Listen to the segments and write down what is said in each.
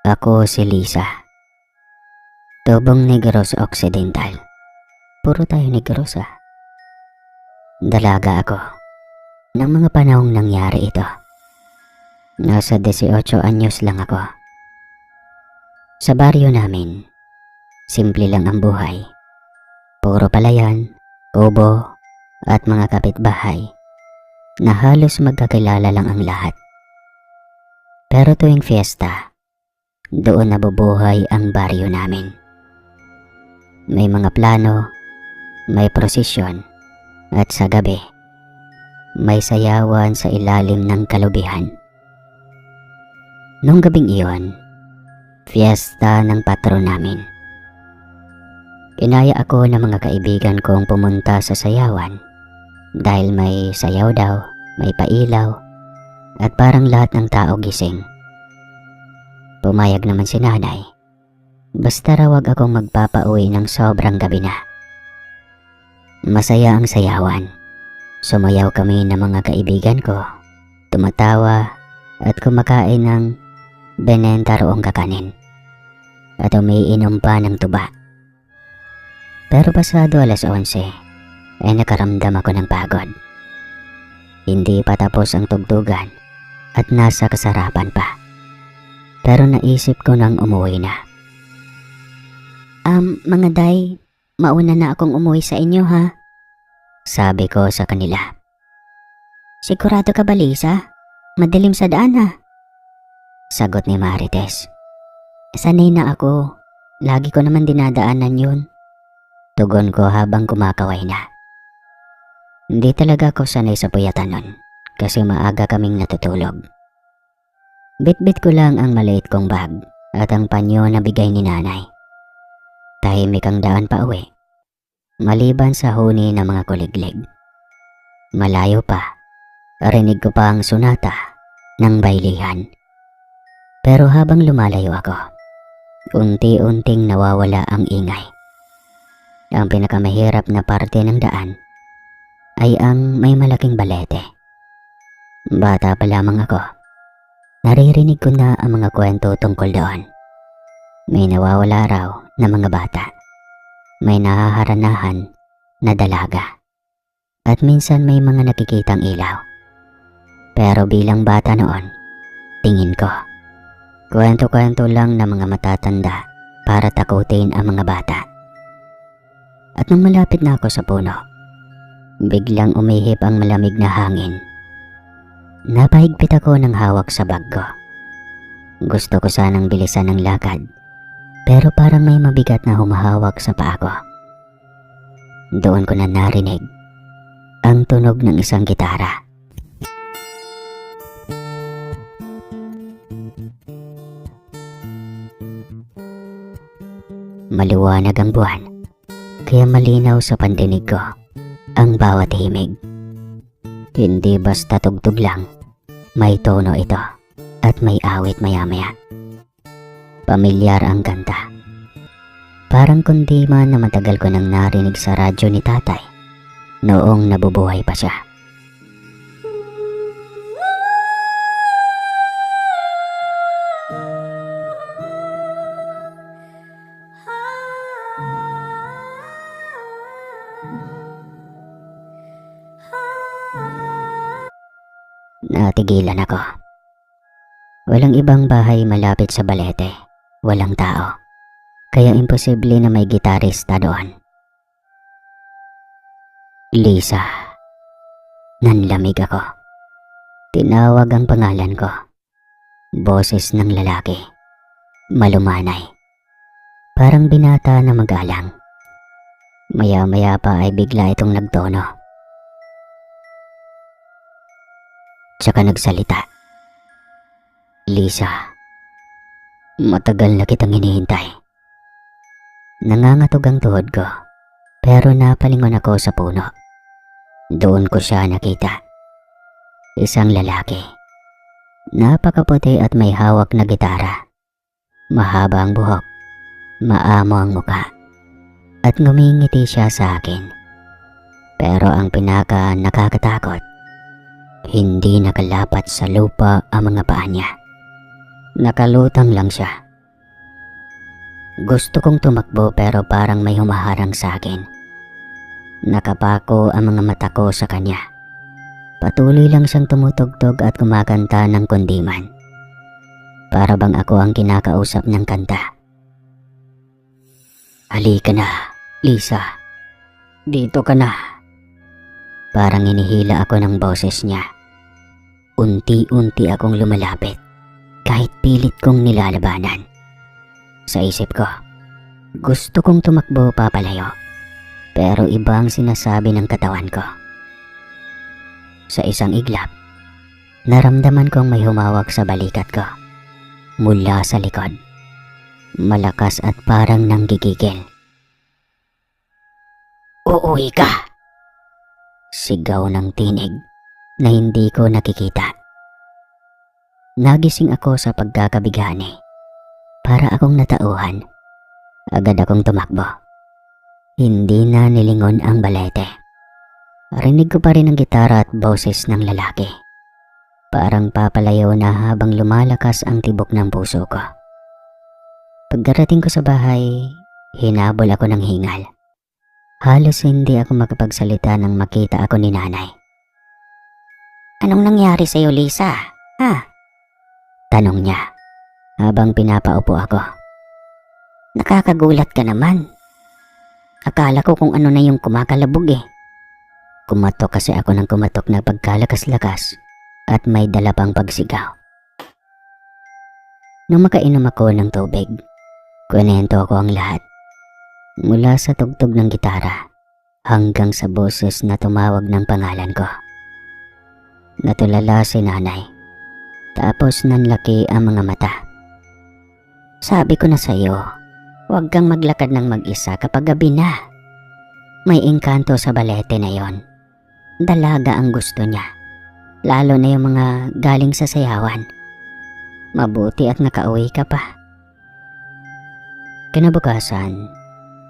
Ako si Lisa. Tubong Negros Occidental. Puro tayo Negros ah. Dalaga ako. Nang mga panahong nangyari ito. Nasa 18 anyos lang ako. Sa baryo namin, simple lang ang buhay. Puro palayan, kubo, at mga kapitbahay na halos magkakilala lang ang lahat. Pero tuwing fiesta, doon nabubuhay ang baryo namin. May mga plano, may prosesyon, at sa gabi, may sayawan sa ilalim ng kalubihan. Nung gabing iyon, fiesta ng patron namin. Inaya ako ng mga kaibigan kong pumunta sa sayawan dahil may sayaw daw, may pailaw, at parang lahat ng tao gising. Pumayag naman si nanay, basta raw wag akong magpapauwi ng sobrang gabi na. Masaya ang sayawan. Sumayaw kami ng mga kaibigan ko, tumatawa at kumakain ng benenta roong kakanin at umiinom pa ng tuba. Pero pasado 11:00 ay nakaramdam ako ng pagod. Hindi pa tapos ang tugtugan at nasa kasarapan pa. Pero naisip ko nang umuwi na. Mga day, mauna na akong umuwi sa inyo ha? Sabi ko sa kanila. Sigurado ka ba, Lisa? Madilim sa daan ha? Sagot ni Marites. Sanay na ako. Lagi ko naman dinadaanan yun. Tugon ko habang kumakaway na. Hindi talaga ako sanay sa puyatan nun kasi maaga kaming natutulog. Bit-bit ko lang ang maliit kong bag at ang panyo na bigay ni nanay. Tahimik ang daan pa uwi, maliban sa huni ng mga kuliglig. Malayo pa, rinig ko pa ang sunata ng baylihan. Pero habang lumalayo ako, unti-unting nawawala ang ingay. Ang pinakamahirap na parte ng daan ay ang may malaking balete. Bata pa lamang ako, naririnig ko na ang mga kwento tungkol doon. May nawawala raw na mga bata, may nahaharanahan na dalaga, at minsan may mga nakikitang ilaw. Pero bilang bata noon, tingin ko, kwento-kwento lang ng mga matatanda para takutin ang mga bata. At nang malapit na ako sa puno, biglang umihip ang malamig na hangin. Napahigpit ako ng hawak sa bag ko. Gusto ko sanang bilisan ng lakad, pero parang may mabigat na humahawak sa paa ko. Doon ko na narinig ang tunog ng isang gitara. Maliwanag ang buwan, kaya malinaw sa pandinig ko ang bawat himig. Hindi basta tugtog lang, may tono ito at may awit maya-maya. Pamilyar ang kanta. Parang kundi man na matagal ko nang narinig sa radyo ni tatay noong nabubuhay pa siya. Natigilan ako. Walang ibang bahay malapit sa balete. Walang tao. Kaya imposible na may gitarista doon. Lisa. Nanlamig ako. Tinawag ang pangalan ko. Boses ng lalaki. Malumanay. Parang binata na magalang. Maya-maya pa ay bigla itong nagtono. Tsaka nagsalita. Lisa. Matagal na kitang hinihintay. Nangangatog ang tuhod ko, pero napalingon ako sa puno. Doon ko siya nakita. Isang lalaki. Napakaputi at may hawak na gitara. Mahaba ang buhok, maamo ang muka, at ngumingiti siya sa akin. Pero ang pinaka nakakatakot, hindi nakalapat sa lupa ang mga paa niya. Nakalutang lang siya Gusto kong tumakbo pero parang may humaharang sa akin. Nakapako ang mga mata ko sa kanya. Patuloy lang siyang tumutugtog at kumakanta ng kundiman. Para bang ako ang kinakausap ng kanta. Halika na, Lisa. Dito ka na. Parang hinihila ako ng boses niya. Unti-unti akong lumalapit kahit pilit kong nilalabanan. Sa isip ko, gusto kong tumakbo papalayo. Pero iba ang sinasabi ng katawan ko. Sa isang iglap, naramdaman kong may humawak sa balikat ko. Mula sa likod. Malakas at parang nanggigigil. Uuwi ka! Sigaw ng tinig na hindi ko nakikita. Nagising ako sa pagkakabigani. Para akong natauhan. Agad akong tumakbo. Hindi na nilingon ang balete. Rinig ko pa rin ang gitara at boses ng lalaki. Parang papalayo na habang lumalakas ang tibok ng puso ko. Pagkarating ko sa bahay, hinabol ako ng hingal. Halos hindi ako makapagsalita nang makita ako ni nanay. Anong nangyari sa'yo, Lisa? Ha? Tanong niya habang pinapaupo ako. Nakakagulat ka naman. Akala ko kung ano na yung kumakalabog eh. Kumatok kasi ako ng kumatok na pagkalakas-lakas at may dala pang pagsigaw. Nung makainom ako ng tubig, kwento ko ang lahat. Mula sa tugtog ng gitara hanggang sa boses na tumawag ng pangalan ko. Natulala si nanay. Tapos nanlaki ang mga mata. Sabi ko na sa'yo, huwag kang maglakad ng mag-isa kapag gabi na. May engkanto sa balete na yon. Dalaga ang gusto niya. Lalo na yung mga galing sa sayawan. Mabuti at nakauwi ka pa. Kinabukasan,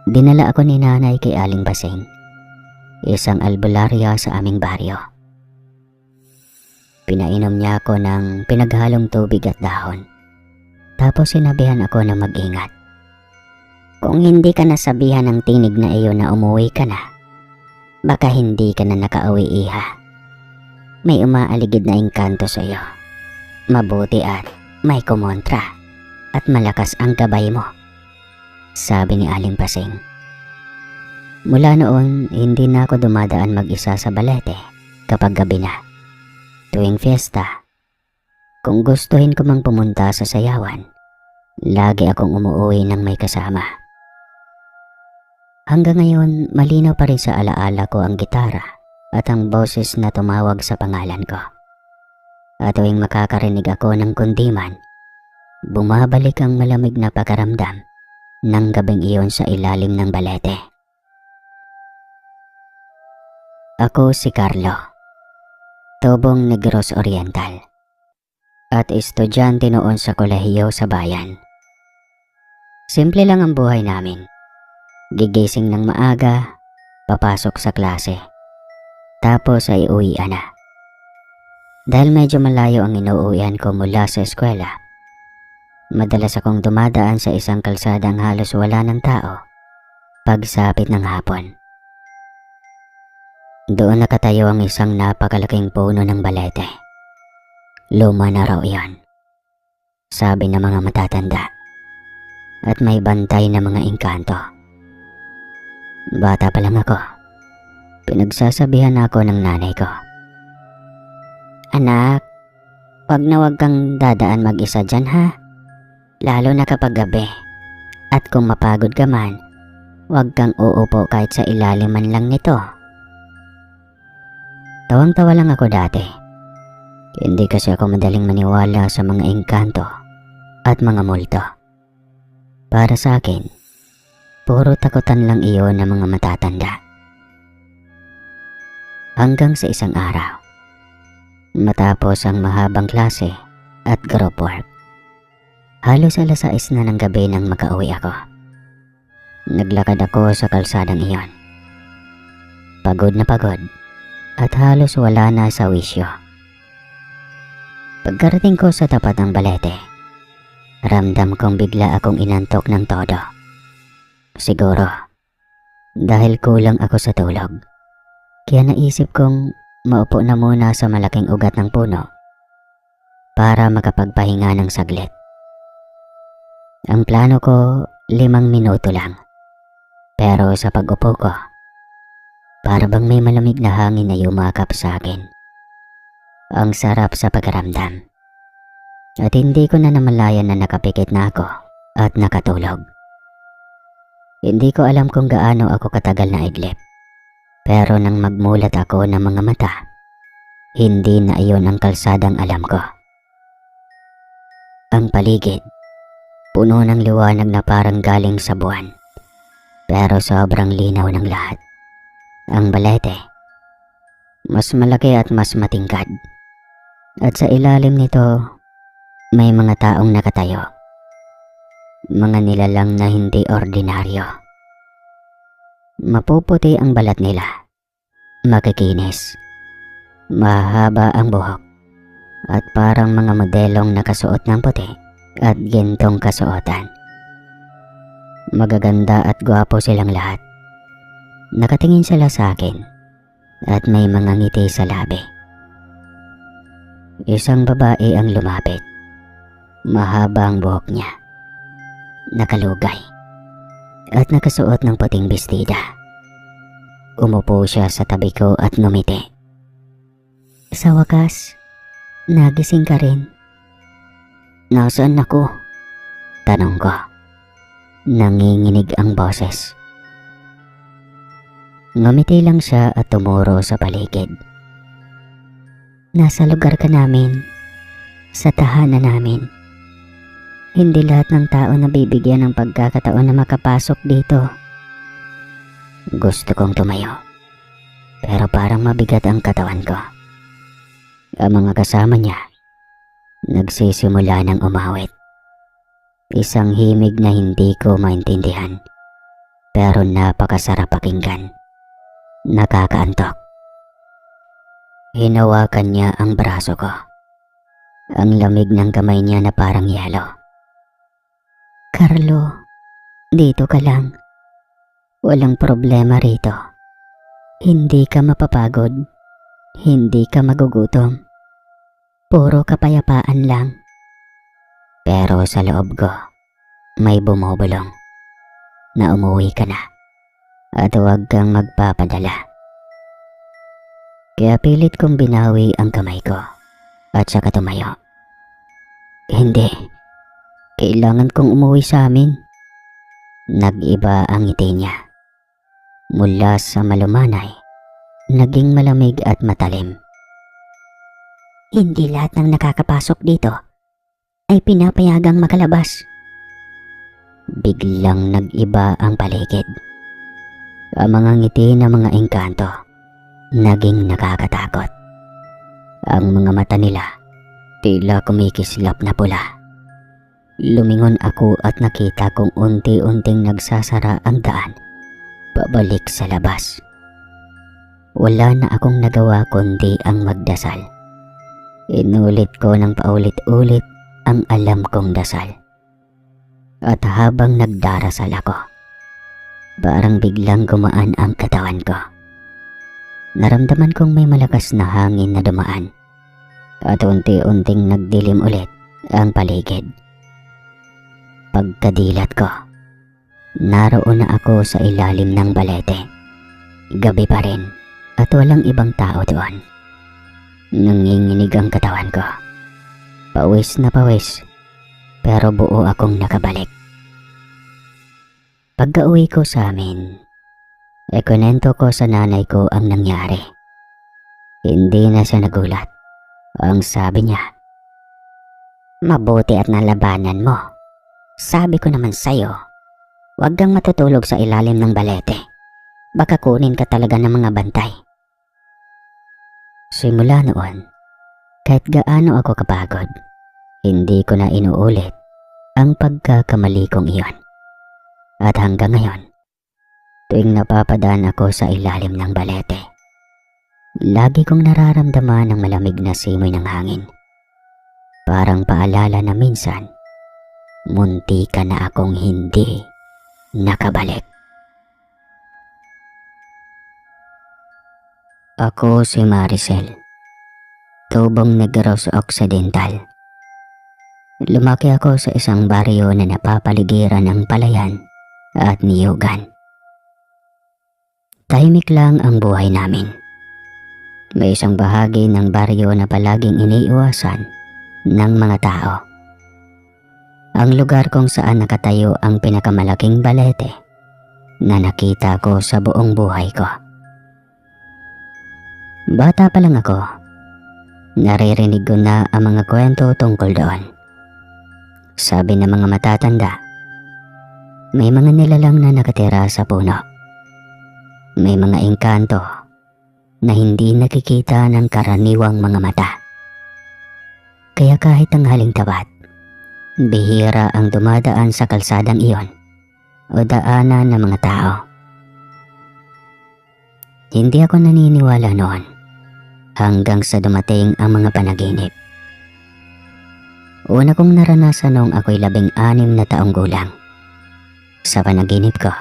dinala ako ni nanay kay Aling Basing, isang albularya sa aming baryo. Pinainom niya ako ng pinaghalong tubig at dahon. Tapos sinabihan ako na mag-ingat. Kung hindi ka nasabihan ng tinig na iyon na umuwi ka na, baka hindi ka na nakauwi, iha. May umaaligid na engkanto sa iyo. Mabuti at may kumontra at malakas ang gabay mo, sabi ni Aling Pasing. Mula noon, hindi na ako dumadaan mag-isa sa balete kapag gabi na. Tuwing fiesta, kung gustuhin ko mang pumunta sa sayawan, lagi akong umuwi ng may kasama. Hanggang ngayon, malinaw pa rin sa alaala ko ang gitara at ang boses na tumawag sa pangalan ko. At tuwing makakarinig ako ng kundiman, bumabalik ang malamig na pakaramdam ng gabing iyon sa ilalim ng balete. Ako si Carlo, tubong Negros Oriental, at estudyante noon sa kolehiyo sa bayan. Simple lang ang buhay namin. Gigising ng maaga, papasok sa klase, tapos ay uwian na. Dahil medyo malayo ang inuuwian ko mula sa eskwela, madalas akong dumadaan sa isang kalsadang halos wala ng tao pagsapit ng hapon. Doon nakatayo ang isang napakalaking puno ng balete. Luma na raw iyon, sabi ng mga matatanda, at may bantay na mga engkanto. Bata pa lang ako, pinagsasabihan ako ng nanay ko. Anak, wag na wag kang dadaan mag-isa dyan ha, lalo na kapag gabi. At kung mapagod ka man, wag kang uupo kahit sa ilalim man lang nito. Tawang-tawa lang ako dati. Hindi kasi ako madaling maniwala sa mga engkanto at mga multo. Para sa akin, puro takutan lang iyon ng mga matatanda. Hanggang sa isang araw, matapos ang mahabang klase at group work, halos 6:00 na ng gabi nang makauwi ako. Naglakad ako sa kalsadang iyon. Pagod na pagod at halos wala na sa wisyo. Pagkarating ko sa tapat ng balete, ramdam kong bigla akong inantok ng todo. Siguro, dahil kulang ako sa tulog, kaya naisip kong maupo na muna sa malaking ugat ng puno para makapagpahinga ng saglit. Ang plano ko 5 minuto lang, pero sa pag-upo ko, para bang may malamig na hangin na yumakap sa akin. Ang sarap sa pakiramdam. At hindi ko na namalayan na nakapikit na ako at nakatulog. Hindi ko alam kung gaano ako katagal na iglip. Pero nang magmulat ako ng mga mata, hindi na iyon ang kalsadang alam ko. Ang paligid, puno ng liwanag na parang galing sa buwan. Pero sobrang linaw ng lahat. Ang balete, mas malaki at mas matingkad. At sa ilalim nito, may mga taong nakatayo. Mga nilalang na hindi ordinaryo. Mapuputi ang balat nila. Makikinis. Mahaba ang buhok. At parang mga modelong nakasuot ng puti at gintong kasuotan. Magaganda at gwapo silang lahat. Nakatingin sila sa akin at may mga ngiti sa labi. Isang babae ang lumapit. Mahaba ang buhok niya. Nakalugay at nakasuot ng puting bestida. Umupo siya sa tabi ko at ngumiti. Sa wakas, nagising ka rin. Nasaan ako? Tanong ko. Nanginginig ang boses. Ngumiti lang siya at tumuro sa paligid. Nasa lugar ka namin, sa tahanan namin. Hindi lahat ng tao nabibigyan ng pagkakataon na makapasok dito. Gusto kong tumayo, pero parang mabigat ang katawan ko. Ang mga kasama niya, nagsisimula ng umawit. Isang himig na hindi ko maintindihan, pero napakasarap pakinggan. Nakakaantok. Hinawakan niya ang braso ko. Ang lamig ng kamay niya na parang yelo. Carlo, dito ka lang. Walang problema rito. Hindi ka mapapagod. Hindi ka magugutom. Puro kapayapaan lang. Pero sa loob ko, may bumubulong na umuwi ka na at huwag kang magpapadala. Kaya pilit kong binawi ang kamay ko at saka tumayo. Hindi. Kailangan kong umuwi sa amin. Nag-iba ang ngiti niya. Mula sa malumanay, naging malamig at matalim. Hindi lahat ng nakakapasok dito ay pinapayagang makalabas. Biglang nag-iba ang paligid. Ang mga ngiti ng mga engkanto, naging nakakatakot. Ang mga mata nila, tila kumikislap na pula. Lumingon ako at nakita kong unti-unting nagsasara ang daan pabalik sa labas. Wala na akong nagawa kundi ang magdasal. Inulit ko ng paulit-ulit ang alam kong dasal. At habang nagdarasal ako, parang biglang gumaan ang katawan ko. Naramdaman kong may malakas na hangin na dumaan at unti-unting nagdilim ulit ang paligid. Pagkadilat ko, naroon na ako sa ilalim ng balete. Gabi pa rin at walang ibang tao doon. Nanginginig ang katawan ko. Pawis na pawis, pero buo akong nakabalik. Pagka-uwi ko sa amin, ikunento ko sa nanay ko ang nangyari. Hindi na siya nagulat. Ang sabi niya, mabuti at nalabanan mo. Sabi ko naman sa'yo, huwag kang matutulog sa ilalim ng balete. Baka kunin ka talaga ng mga bantay. Simula noon, kahit gaano ako kapagod, hindi ko na inuulit ang pagkakamali kong iyon. At hanggang ngayon, tuwing napapadaan ako sa ilalim ng balete, lagi kong nararamdaman ang malamig na simoy ng hangin. Parang paalala na minsan, munti ka na akong hindi nakabalik. Ako si Maricel, tubong Negros Occidental. Lumaki ako sa isang baryo na napapaligiran ng palayan at niyugan. Tahimik lang ang buhay namin. May isang bahagi ng baryo na palaging iniiwasan ng mga tao. Ang lugar kung saan nakatayo ang pinakamalaking balete na nakita ko sa buong buhay ko. Bata pa lang ako, naririnig ko na ang mga kwento tungkol doon. Sabi ng mga matatanda, may mga nilalang na nakatira sa puno. May mga engkanto na hindi nakikita ng karaniwang mga mata. Kaya kahit tanghaling tapat, bihira ang dumadaan sa kalsadang iyon o daanan ng mga tao. Hindi ako naniniwala noon hanggang sa dumating ang mga panaginip. Una kong naranasan noong ako'y 16 na taong gulang. Sa panaginip ko,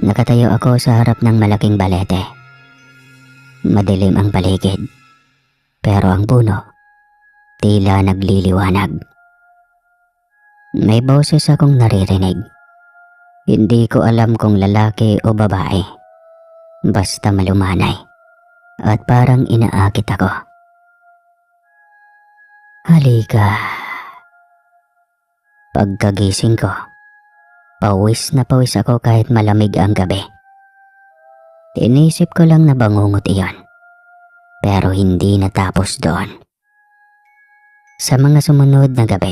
nakatayo ako sa harap ng malaking balete. Madilim ang paligid, pero ang puno tila nagliliwanag. May boses akong naririnig. Hindi ko alam kung lalaki o babae. Basta malumanay at parang inaakit ako. Halika. Pagkagising ko, pawis na pawis ako kahit malamig ang gabi. Inisip ko lang na bangungot iyon, pero hindi natapos doon. Sa mga sumunod na gabi,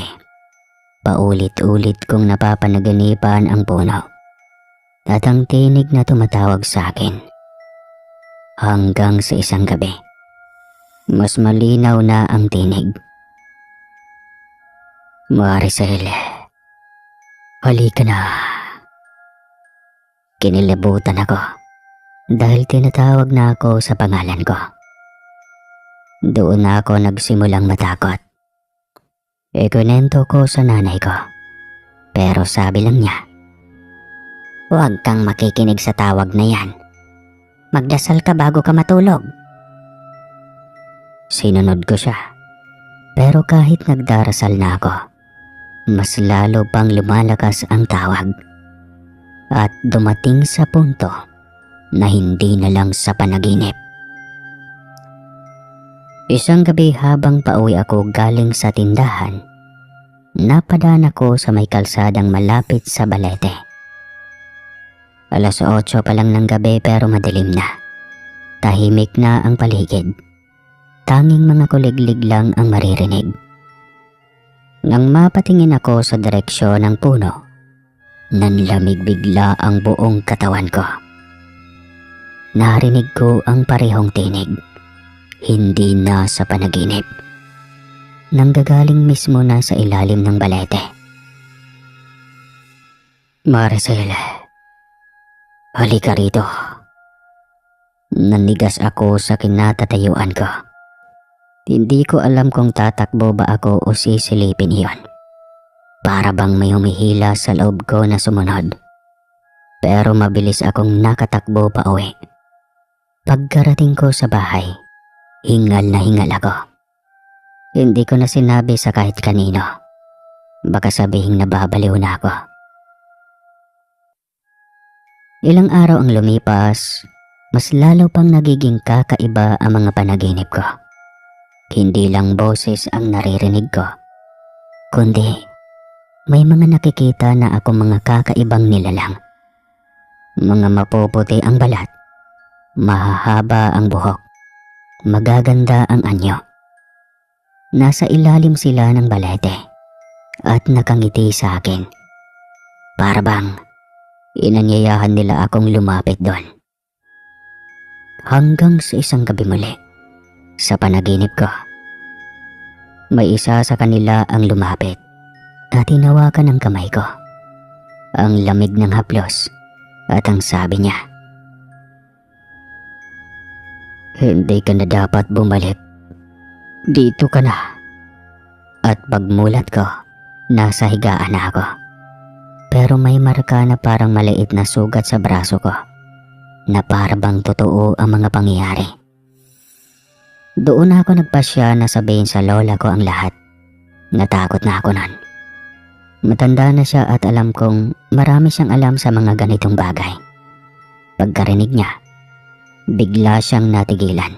paulit-ulit kong napapanaganipan ang puno at ang tinig na tumatawag sa akin. Hanggang sa isang gabi, mas malinaw na ang tinig. Maricel, halika na. Kinilabutan ako dahil tinatawag na ako sa pangalan ko. Doon na ako nagsimulang matakot. Ikunento ko sa nanay ko, pero sabi lang niya, huwag kang makikinig sa tawag na yan. Magdasal ka bago ka matulog. Sinunod ko siya, pero kahit nagdarasal na ako, mas lalo pang lumalakas ang tawag. At dumating sa punto na hindi na lang sa panaginip. Isang gabi habang pauwi ako galing sa tindahan, napadaan ako sa may kalsadang malapit sa balete. 8:00 pa lang ng gabi pero madilim na. Tahimik na ang paligid. Tanging mga kuliglig lang ang maririnig. Nang mapatingin ako sa direksyon ng puno, nanlamig bigla ang buong katawan ko. Narinig ko ang parehong tinig. Hindi na sa panaginip. Nanggagaling mismo na sa ilalim ng balete. Maricel, halika rito. Nanigas ako sa kinatatayuan ko. Hindi ko alam kung tatakbo ba ako o sisilipin iyon. Para bang may humihila sa loob ko na sumunod. Pero mabilis akong nakatakbo pa uwi. Pagkarating ko sa bahay, hingal na hingal ako. Hindi ko na sinabi sa kahit kanino. Baka sabihin na babaliw na ako. Ilang araw ang lumipas, mas lalo pang nagiging kakaiba ang mga panaginip ko. Hindi lang boses ang naririnig ko, kundi may mga nakikita na ako mga kakaibang nilalang. Mga mapuputi ang balat, mahahaba ang buhok, magaganda ang anyo. Nasa ilalim sila ng balete at nakangiti sa akin. Para bang inanyayahan nila akong lumapit doon. Hanggang sa isang gabi muli, sa panaginip ko, may isa sa kanila ang lumapit at hinawakan ang kamay ko. Ang lamig ng haplos at ang sabi niya, hindi ka na dapat bumalik. Dito ka na. At pagmulat ko, nasa higaan na ako. Pero may marka na parang maliit na sugat sa braso ko na parang totoo ang mga pangyayari. Doon ako nagpasya na sabihin sa lola ko ang lahat. Natakot na ako nun. Matanda na siya at alam kong marami siyang alam sa mga ganitong bagay. Pagkarinig niya, bigla siyang natigilan.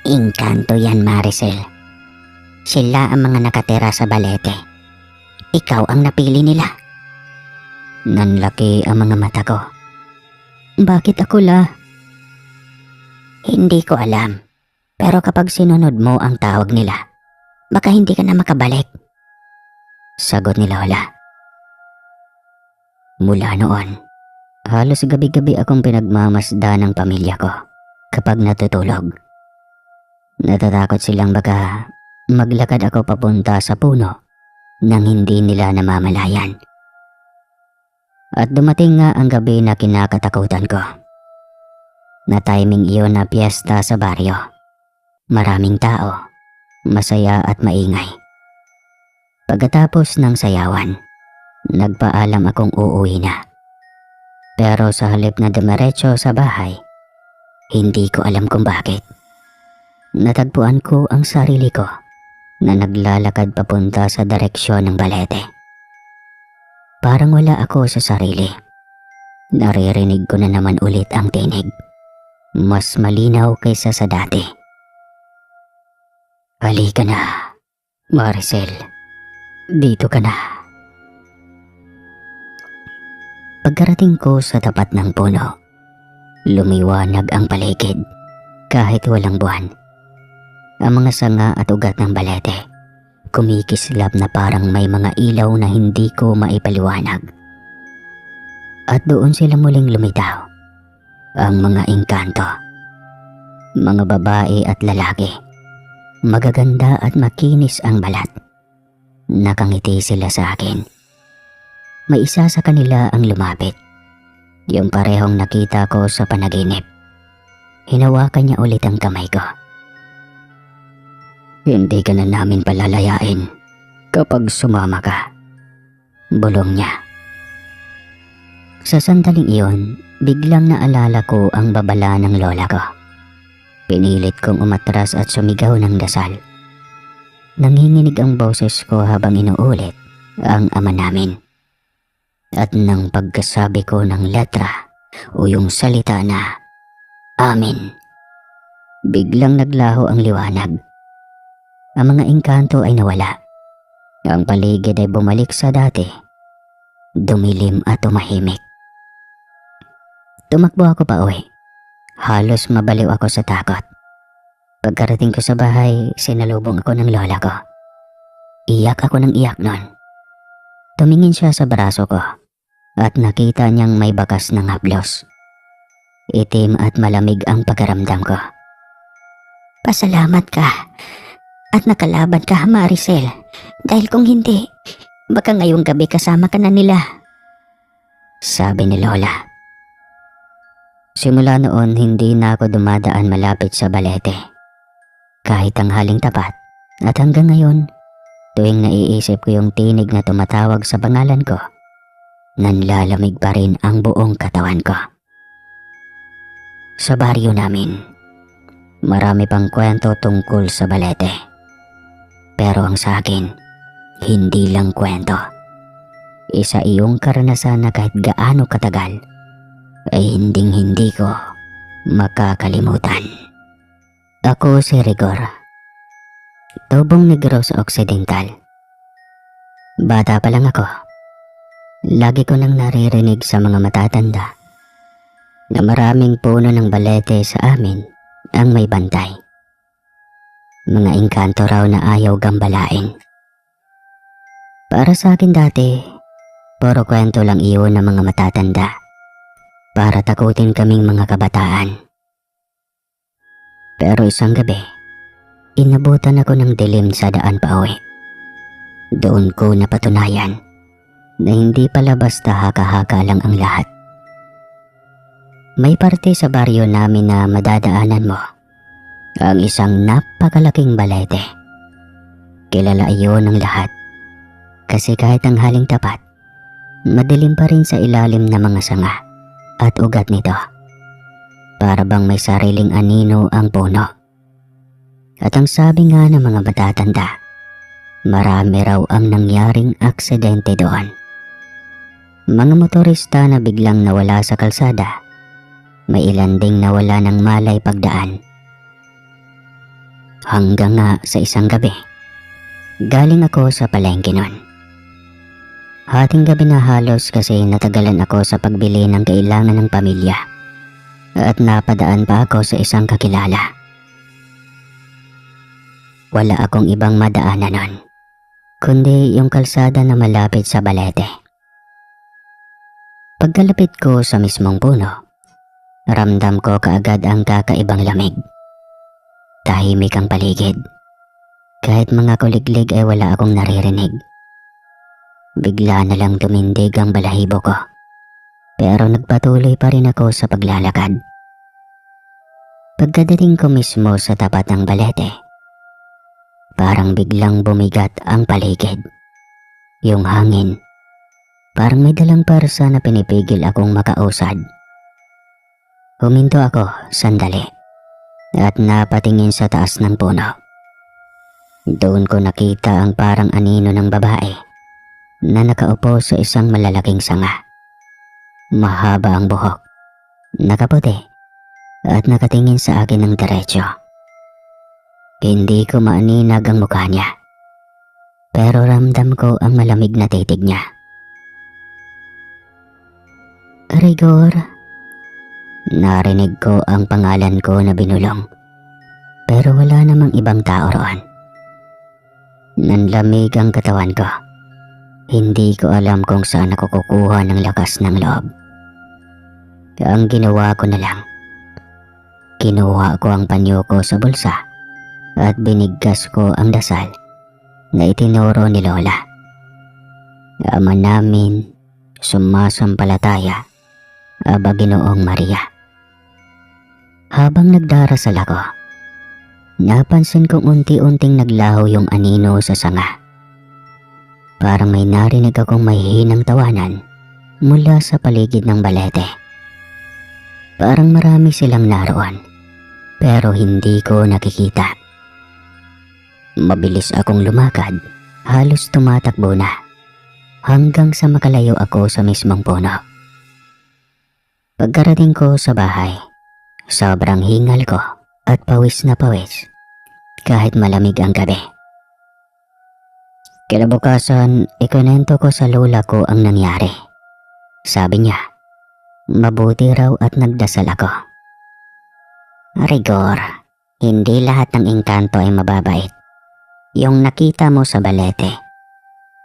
Engkanto yan, Maricel. Sila ang mga nakatira sa balete. Ikaw ang napili nila. Nanlaki ang mga mata ko. Bakit ako la? Hindi ko alam. Pero kapag sinunod mo ang tawag nila, baka hindi ka na makabalik. Sagot ni Lola. Mula noon, halos gabi-gabi akong pinagmamasda ng pamilya ko kapag natutulog. Natatakot silang baka maglakad ako papunta sa puno nang hindi nila namamalayan. At dumating nga ang gabi na kinakatakutan ko. Na timing iyon na piyesta sa baryo. Maraming tao, masaya at maingay. Pagkatapos ng sayawan, nagpaalam akong uuwi na. Pero sa halip na dumiretso sa bahay, hindi ko alam kung bakit. Natagpuan ko ang sarili ko na naglalakad papunta sa direksyon ng balete. Parang wala ako sa sarili. Naririnig ko na naman ulit ang tinig. Mas malinaw kaysa sa dati. Halika na, Maricel. Dito ka na. Pagkarating ko sa tapat ng puno, lumiwanag ang paligid kahit walang buwan. Ang mga sanga at ugat ng balete, kumikislap na parang may mga ilaw na hindi ko maipaliwanag. At doon sila muling lumitaw, ang mga engkanto. Mga babae at lalaki, magaganda at makinis ang balat. Nakangiti sila sa akin. May isa sa kanila ang lumapit. Yung parehong nakita ko sa panaginip. Hinawakan niya ulit ang kamay ko. Hindi ka na namin palalayain kapag sumama ka. Bulong niya. Sa sandaling iyon, biglang naalala ko ang babala ng lola ko. Pinilit kong umatras at sumigaw ng dasal. Nanginginig ang boses ko habang inuulit ang ama namin. At nang pagkasabi ko ng letra o yung salita na Amin, biglang naglaho ang liwanag. Ang mga engkanto ay nawala. Ang paligid ay bumalik sa dati. Dumilim at tumahimik. Tumakbo ako pa uwi. Halos mabaliw ako sa takot. Pagkarating ko sa bahay, sinalubong ako ng lola ko. Iyak ako ng iyak nun. Tumingin siya sa braso ko at nakita niyang may bakas ng haplos. Itim at malamig ang pagkaramdam ko. Pasalamat ka at nakalaban ka, Maricel. Dahil kung hindi, baka ngayong gabi kasama ka na nila. Sabi ni Lola. Simula noon, hindi na ako dumadaan malapit sa balete. Kahit tanghaling tapat at hanggang ngayon, tuwing naiisip ko yung tinig na tumatawag sa pangalan ko, nanlalamig pa rin ang buong katawan ko. Sa baryo namin, marami pang kwento tungkol sa balete. Pero ang sa akin, hindi lang kwento. Isa iyong karanasan na kahit gaano katagal, ay hindi ko makakalimutan. Ako si Rigor, tubong negro sa Occidental. Bata pa lang ako, lagi ko nang naririnig sa mga matatanda na maraming puno ng balete sa amin ang may bantay. Mga engkanto raw na ayaw gambalain. Para sa akin dati, puro kwento lang iyon ng mga matatanda para takutin kaming mga kabataan. Pero isang gabi, inabutan ako ng dilim sa daan pauwi. Doon ko napatunayan na hindi pala basta haka-haka lang ang lahat. May parte sa baryo namin na madadaanan mo, ang isang napakalaking balete. Kilala iyon ng lahat kasi kahit ang haling tapat, Madilim pa rin sa ilalim ng mga sanga at ugat nito. Para bang may sariling anino ang puno. At ang sabi nga ng mga matatanda, marami raw ang nangyaring aksidente doon. Mga motorista na biglang nawala sa kalsada. May ilan ding nawala ng malay pagdaan. Hanggang nga sa isang gabi, galing ako sa palengke nun. Hating gabi na halos kasi natagalan ako sa pagbili ng kailangan ng pamilya. At napadaan pa ako sa isang kakilala. Wala akong ibang madaanan nun, kundi yung kalsada na malapit sa balete. Pagkalapit ko sa mismong puno, ramdam ko kaagad ang kakaibang lamig. Tahimik ang paligid. Kahit mga kuliglig ay wala akong naririnig. Bigla na lang tumindig ang balahibo ko. Pero nagpatuloy pa rin ako sa paglalakad. Pagkadating ko mismo sa tapat ng balete, parang biglang bumigat ang paligid. Yung hangin, parang may dalang parsa na pinipigil akong makausad. Huminto ako sandali at napatingin sa taas ng puno. Doon ko nakita ang parang anino ng babae na nakaupo sa isang malalaking sanga. Mahaba ang buhok, nakaputi at nakatingin sa akin ng diretso. Hindi ko maaninag ang mukha niya, pero ramdam ko ang malamig na titig niya. Rigor. Narinig ko ang pangalan ko na binulong, pero wala namang ibang tao roon. Nanlamig ang katawan ko. Hindi ko alam kung saan ako kukuha ng lakas ng loob. Ang ginawa ko na lang, kinuha ko ang panyo ko sa bulsa at binigkas ko ang dasal na itinuro ni Lola. Ama namin, sumasampalataya, Aba Ginoong Maria. Habang nagdarasal ako, napansin kong unti-unting naglaho yung anino sa sanga. Parang may narinig akong mahihinang tawanan mula sa paligid ng balete. Parang marami silang naroon, pero hindi ko nakikita. Mabilis akong lumakad, halos tumatakbo na, hanggang sa makalayo ako sa mismong puno. Pagkarating ko sa bahay, sobrang hingal ko at pawis na pawis, kahit malamig ang gabi. Kinabukasan, ikinento ko sa lola ko ang nangyari. Sabi niya, mabuti raw at nagdasal ako. Rigor, hindi lahat ng engkanto ay mababait. Yung nakita mo sa balete,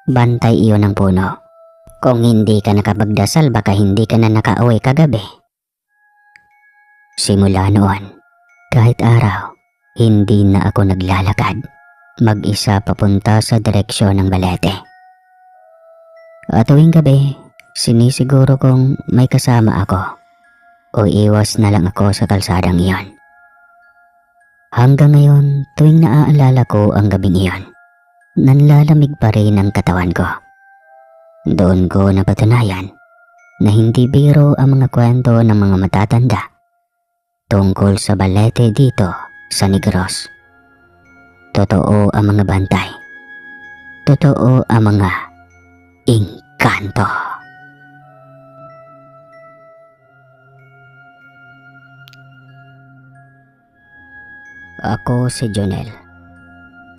bantay iyon ng puno. Kung hindi ka nakapagdasal, baka hindi ka na nakauwi kagabi. Simula noon, kahit araw, hindi na ako naglalakad mag-isa papunta sa direksyon ng balete. At tuwing gabi, sinisiguro kong may kasama ako o iwas na lang ako sa kalsadang iyon. Hanggang ngayon, tuwing naaalala ko ang gabing iyon, nanlalamig pa rin ang katawan ko. Doon ko napatunayan na hindi biro ang mga kwento ng mga matatanda tungkol sa balete dito sa Negros. Totoo ang mga bantay. Totoo ang mga engkanto. Ako si Jonel.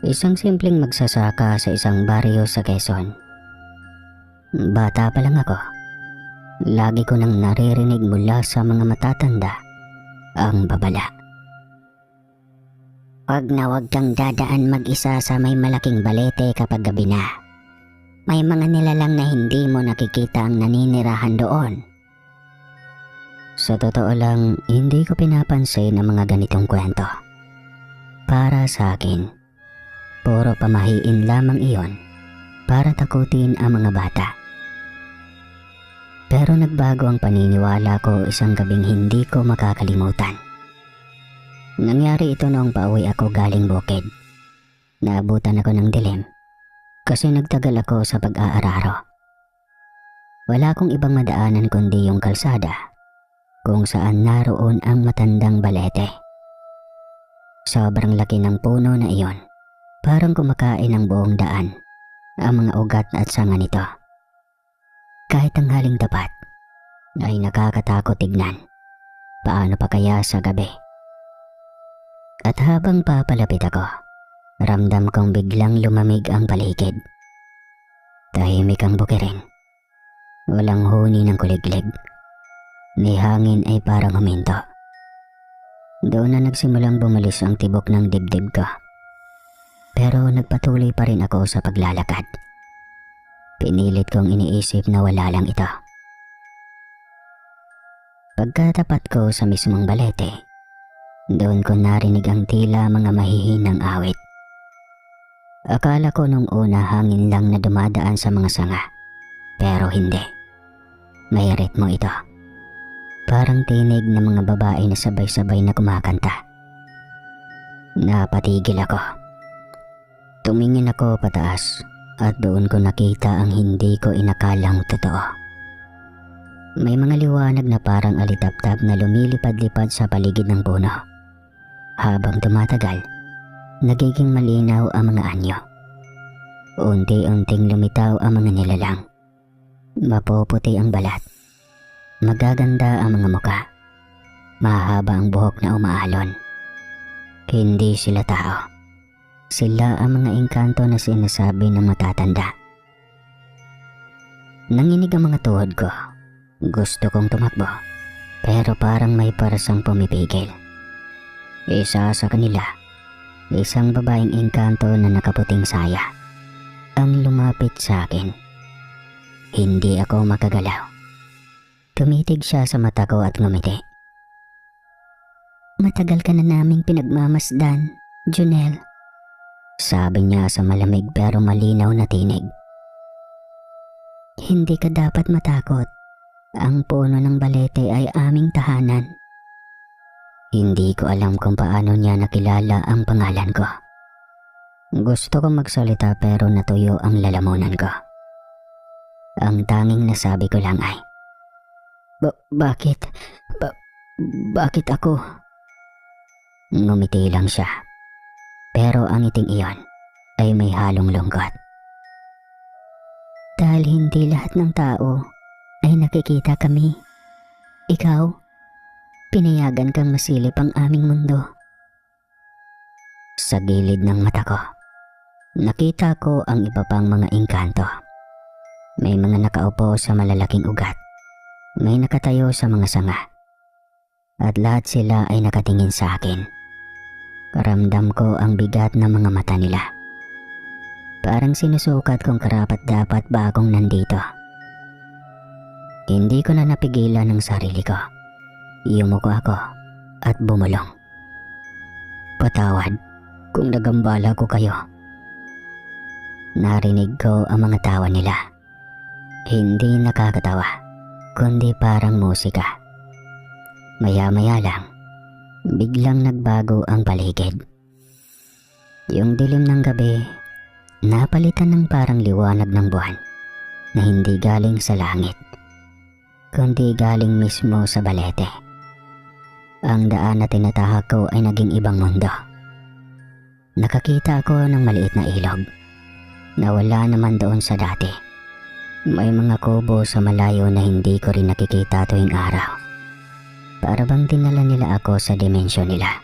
Isang simpleng magsasaka sa isang baryo sa Quezon. Bata pa lang ako. Lagi ko nang naririnig mula sa mga matatanda ang babala. Huwag na huwag kang dadaan mag-isa sa may malaking balete kapag gabi na. May mga nilalang na hindi mo nakikita ang naninirahan doon. Sa totoo lang, hindi ko pinapansin ang mga ganitong kwento. Para sa akin, puro pamahiin lamang iyon para takutin ang mga bata. Pero nagbago ang paniniwala ko isang gabing hindi ko makakalimutan. Nangyari ito noong pauwi ako galing bukid. Naabutan ako ng dilim kasi nagtagal ako sa pag-aararo. Wala akong ibang madaanan kundi yung kalsada kung saan naroon ang matandang balete. Sobrang laki ng puno na iyon, parang kumakain ng buong daan ang mga ugat at sanga nito. Kahit ang haling tapat ay nakakatakot tignan, paano pa kaya sa gabi? At habang papalapit ako, ramdam kong biglang lumamig ang paligid. Tahimik ang bukirin. Walang huni ng kuliglig. Ni hangin ay parang huminto. Doon na nagsimulang bumalis ang tibok ng dibdib ko. Pero nagpatuloy pa rin ako sa paglalakad. Pinilit kong iniisip na wala lang ito. Pagkatapat ko sa mismong balete, doon ko narinig ang tila mga mahihinang awit. Akala ko nung una hangin lang na dumadaan sa mga sanga, pero hindi. May ritmo ito. Parang tinig ng mga babae na sabay-sabay na kumakanta. Napatigil ako. Tumingin ako pataas at doon ko nakita ang hindi ko inakalang totoo. May mga liwanag na parang alitaptap na lumilipad-lipad sa paligid ng puno. Habang tumatagal, nagiging malinaw ang mga anyo. Unti-unting lumitaw ang mga nilalang. Mapuputi ang balat. Magaganda ang mga muka. Mahaba ang buhok na umaalon. Hindi sila tao. Sila ang mga engkanto na sinasabi ng matatanda. Nanginig ang mga tuhod ko. Gusto kong tumakbo, pero parang may parasang pumipigil. Isa sa kanila, isang babaeng engkanto na nakaputing saya, ang lumapit sa akin. Hindi ako makagalaw. Tumitig siya sa mata ko at ngumiti. Matagal ka na naming pinagmamasdan, Junel. Sabi niya sa malamig pero malinaw na tinig. Hindi ka dapat matakot. Ang puno ng balete ay aming tahanan. Hindi ko alam kung paano niya nakilala ang pangalan ko. Gusto kong magsalita pero natuyo ang lalamunan ko. Ang tanging nasabi ko lang ay, Bakit? Bakit ako? Ngumiti lang siya. Pero ang ngiting iyon ay may halong lungkot. Dahil hindi lahat ng tao ay nakikita kami. Ikaw, pinayagan kang masilip ang aming mundo. Sa gilid ng mata ko, nakita ko ang iba pang mga engkanto. May mga nakaupo sa malalaking ugat. May nakatayo sa mga sanga. At lahat sila ay nakatingin sa akin. Karamdam ko ang bigat ng mga mata nila. Parang sinusukat kung karapat-dapat ba akong nandito. Hindi ko na napigilan ang sarili ko. Yumuko ako at bumulong. Patawad kung nagambala ko kayo. Narinig ko ang mga tawa nila. Hindi nakakatawa, kundi parang musika. Maya-maya lang, biglang nagbago ang paligid. Yung dilim ng gabi, napalitan ng parang liwanag ng buwan na hindi galing sa langit, kundi galing mismo sa balete. Ang daan na tinatahak ko ay naging ibang mundo. Nakakita ako ng maliit na ilog na wala naman doon sa dati. May mga kubo sa malayo na hindi ko rin nakikita tuwing araw. Para bang dinala nila ako sa dimensyon nila.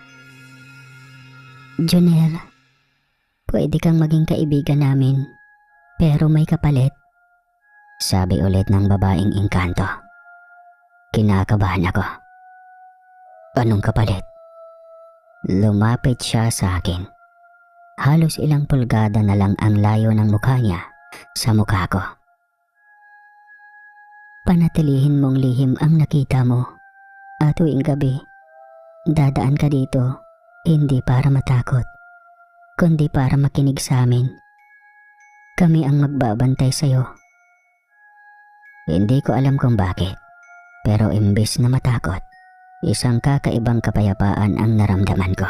Junel, pwede kang maging kaibigan namin, pero may kapalit. Sabi ulit ng babaeng engkanto. Kinakabahan ako. Anong kapalit? Lumapit siya sa akin. Halos ilang pulgada na lang ang layo ng mukha niya sa mukha ko. Panatilihin mong lihim ang nakita mo. At tuwing gabi, dadaan ka dito, hindi para matakot, kundi para makinig sa amin. Kami ang magbabantay sa'yo. Hindi ko alam kung bakit, pero imbes na matakot, isang kakaibang kapayapaan ang naramdaman ko.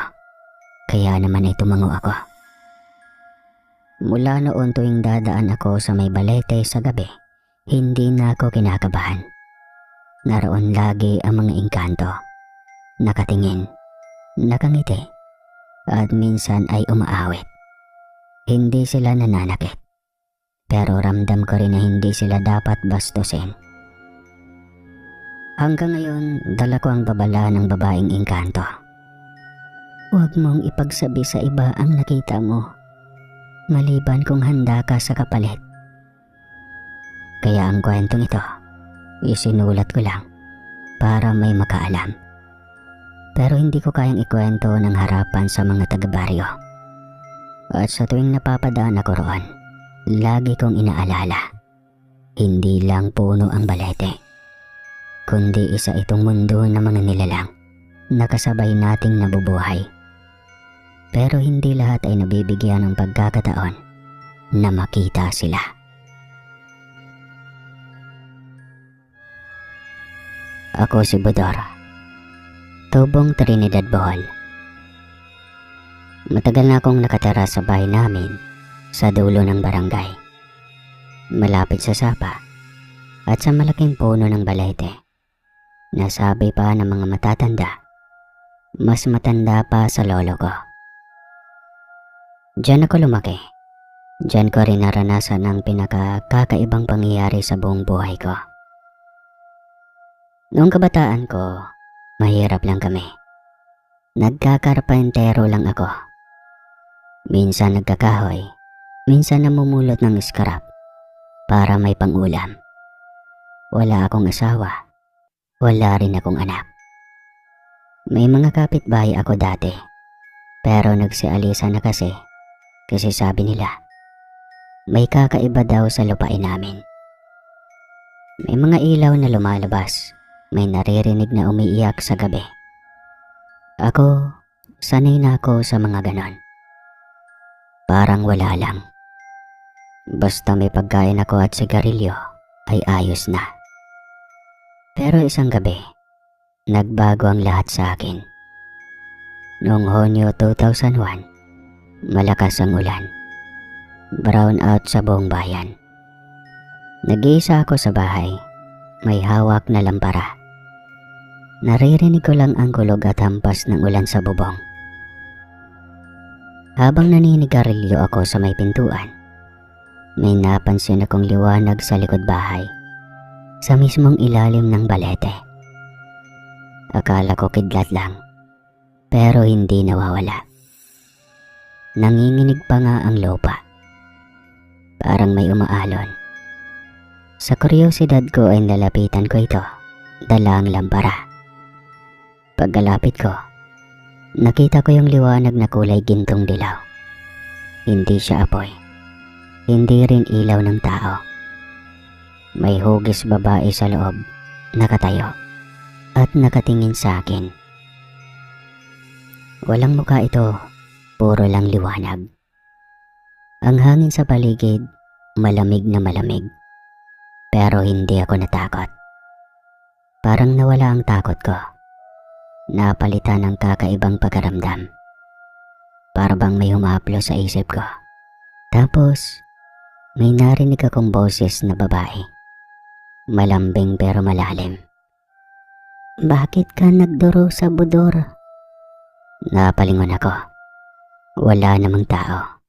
Kaya naman ay tumango ako. Mula noon tuwing dadaan ako sa may balete sa gabi, Hindi na ako kinakabahan. Naroon lagi ang mga engkanto. Nakatingin, nakangiti, at minsan ay umaawit. Hindi sila nananakit, pero ramdam ko rin na hindi sila dapat bastusin. Hanggang ngayon, dala ko ang babala ng babaeng engkanto. Huwag mong ipagsabi sa iba ang nakita mo, maliban kung handa ka sa kapalit. Kaya ang kwentong ito, isinulat ko lang para may makaalam. Pero hindi ko kayang ikwento ng harapan sa mga taga-baryo. At sa tuwing napapadaan ako roon, lagi kong inaalala, hindi lang puno ang balete, kundi isa itong mundo ng mga nilalang na kasabay nating nabubuhay. Pero hindi lahat ay nabibigyan ng pagkakataon na makita sila. Ako si Budor, tubong Trinidad, Bohol. Matagal na akong nakatira sa bahay namin sa dulo ng barangay, malapit sa sapa at sa malaking puno ng balete. Nasabi pa ng mga matatanda, mas matanda pa sa lolo ko. Diyan ako lumaki. Diyan ko rin naranasan ang pinakakakaibang pangyayari sa buong buhay ko. Noong kabataan ko, mahirap lang kami. Nagkakarpentero lang ako. Minsan nagkakahoy, minsan namumulot ng iskarap para may pangulam. Wala akong asawa, wala rin akong anak. May mga kapitbahay ako dati, pero nagsialisa na kasi sabi nila, may kakaiba daw sa lupain namin. May mga ilaw na lumalabas, may naririnig na umiiyak sa gabi. Ako, sanay na ako sa mga ganon. Parang wala lang. Basta may pagkain ako at sigarilyo, ay ayos na. Pero isang gabi, nagbago ang lahat sa akin. Noong Hunyo 2001, malakas ang ulan. Brown out sa buong bayan. Nag-iisa ako sa bahay, may hawak na lampara. Naririnig ko lang ang kulog at hampas ng ulan sa bubong. Habang naninigarilyo ako sa may pintuan, may napansin akong liwanag sa likod bahay, sa mismong ilalim ng balete. Akala ko kidlat lang, pero hindi nawawala. Nanginginig pa nga ang lupa. Parang may umaalon. Sa kuryosidad ko ay nalapitan ko ito, dala ang lampara. Pagkalapit ko, nakita ko yung liwanag na kulay gintong dilaw. Hindi siya apoy, hindi rin ilaw ng tao. May hugis babae sa loob, nakatayo, at nakatingin sa akin. Walang mukha ito, puro lang liwanag. Ang hangin sa paligid, malamig na malamig. Pero hindi ako natakot. Parang nawala ang takot ko. Napalitan ng kakaibang pagkaramdam. Para bang may humaplo sa isip ko. Tapos, may narinig akong boses na babae. Malambing pero malalim. Bakit ka nagduro sa Budor? Napalingon ako. Wala namang tao.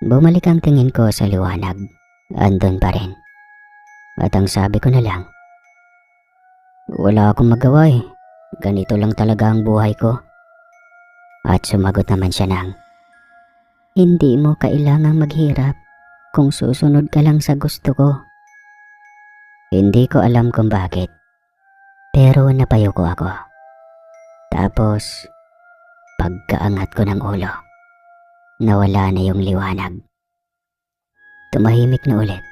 Bumalik ang tingin ko sa liwanag. Andun pa rin. At ang sabi ko na lang, wala akong magawa eh. Ganito lang talaga ang buhay ko. At sumagot naman siya ng, hindi mo kailangang maghirap kung susunod ka lang sa gusto ko. Hindi ko alam kung bakit, pero napayuko ako. Tapos, pagkaangat ko ng ulo, nawala na yung liwanag. Tumahimik na ulit,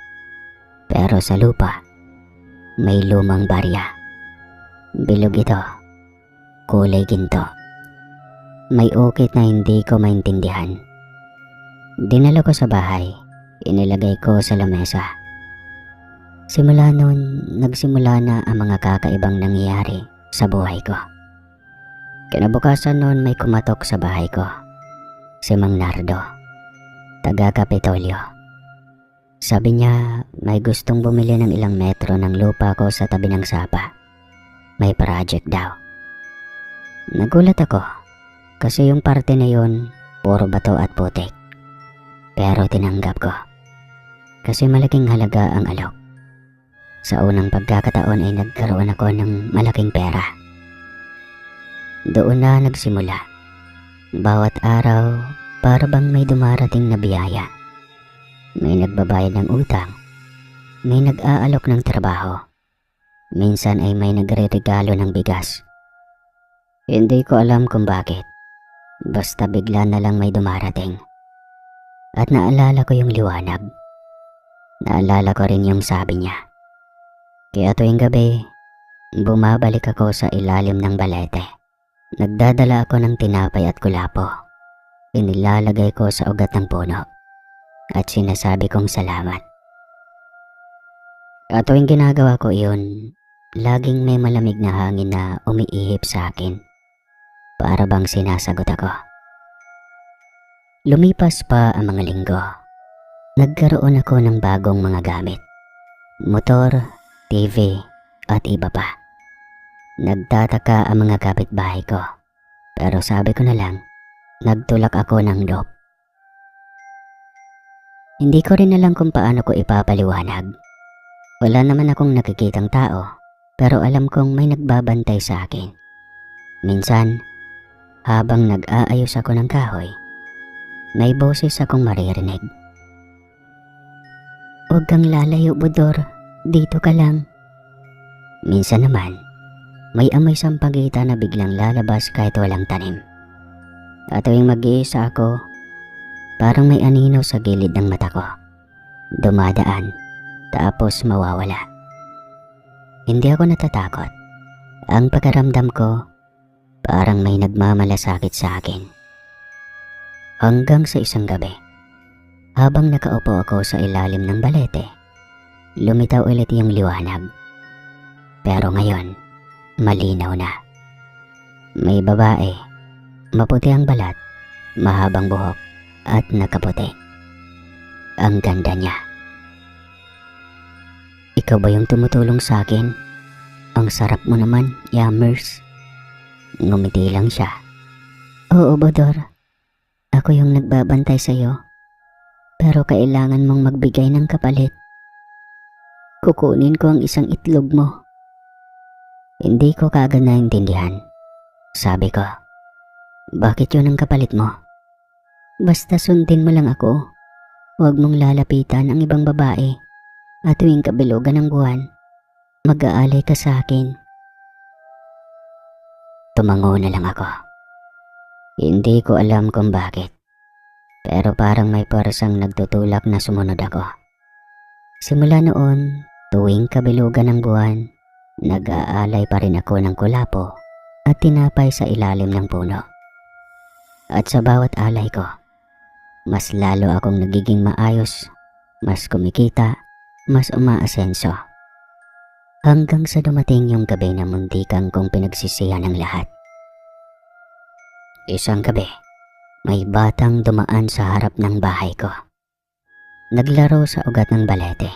pero sa lupa, may lumang barya. Bilog ito, kulay ginto. May ukit na hindi ko maintindihan. Dinala ko sa bahay, inilagay ko sa lamesa. Simula noon, nagsimula na ang mga kakaibang nangyayari sa buhay ko. Kinabukasan noon may kumatok sa bahay ko. Si Mang Nardo, taga Kapitolyo. Sabi niya may gustong bumili ng ilang metro ng lupa ko sa tabi ng sapa. May project daw. Nagulat ako kasi yung parte na yun puro bato at putik. Pero tinanggap ko kasi malaking halaga ang alok. Sa unang pagkakataon ay nagkaroon ako ng malaking pera. Doon na nagsimula. Bawat araw para bang may dumarating na biyaya. May nagbabayad ng utang. May nag-aalok ng trabaho. Minsan ay may nagre-regalo ng bigas. Hindi ko alam kung bakit. Basta bigla na lang may dumarating. At naalala ko yung liwanag. Naalala ko rin yung sabi niya. Kaya tuwing gabi, bumabalik ako sa ilalim ng balete. Nagdadala ako ng tinapay at kulapo. Inilalagay ko sa ugat ng puno. At sinasabi kong salamat. At tuwing ginagawa ko iyon, laging may malamig na hangin na umiihip sa akin. Para bang sinasagot ako. Lumipas pa ang mga linggo. Nagkaroon ako ng bagong mga gamit. Motor, TV, at iba pa. Nagtataka ang mga kapitbahay ko. Pero sabi ko na lang, nagtulak ako ng loob. Hindi ko rin alam kung paano ko ipapaliwanag. Wala naman akong nakikitang tao, pero alam kong may nagbabantay sa akin. Minsan, habang nag-aayos ako ng kahoy, may boses akong maririnig. Huwag kang lalayo, Budor. Dito ka lang. Minsan naman, may amoy sampagita na biglang lalabas kahit walang tanim. At tuwing mag-iisa ako, parang may anino sa gilid ng mata ko. Dumadaan, tapos mawawala. Hindi ako natatakot. Ang pagkaramdam ko, parang may nagmamalasakit sa akin. Hanggang sa isang gabi, habang nakaupo ako sa ilalim ng balete, lumitaw ulit yung liwanag. Pero ngayon, malinaw na. May babae, maputi ang balat, mahabang buhok, at nakaputi. Ang ganda niya. Ikaw ba yung tumutulong sa akin? Ang sarap mo naman, Yammers. Ngumiti lang siya. Oo, Budor. Ako yung nagbabantay sa'yo. Pero kailangan mong magbigay ng kapalit. Kukunin ko ang isang itlog mo. Hindi ko kaagad naintindihan. Sabi ko, bakit yun ang kapalit mo? Basta sundin mo lang ako. Huwag mong lalapitan ang ibang babae. At tuwing kabilugan ng buwan, mag-aalay ka sa akin. Tumango na lang ako. Hindi ko alam kung bakit. Pero parang may parasang nagtutulak na sumunod ako. Simula noon, tuwing kabilugan ng buwan, nag-aalay pa rin ako ng kulapo at tinapay sa ilalim ng puno. At sa bawat alay ko, mas lalo akong nagiging maayos, mas kumikita, mas umaasenso. Hanggang sa dumating yung gabi na muntikang kong pinagsisihan ng lahat. Isang gabi, may batang dumaan sa harap ng bahay ko. Naglaro sa ugat ng balete.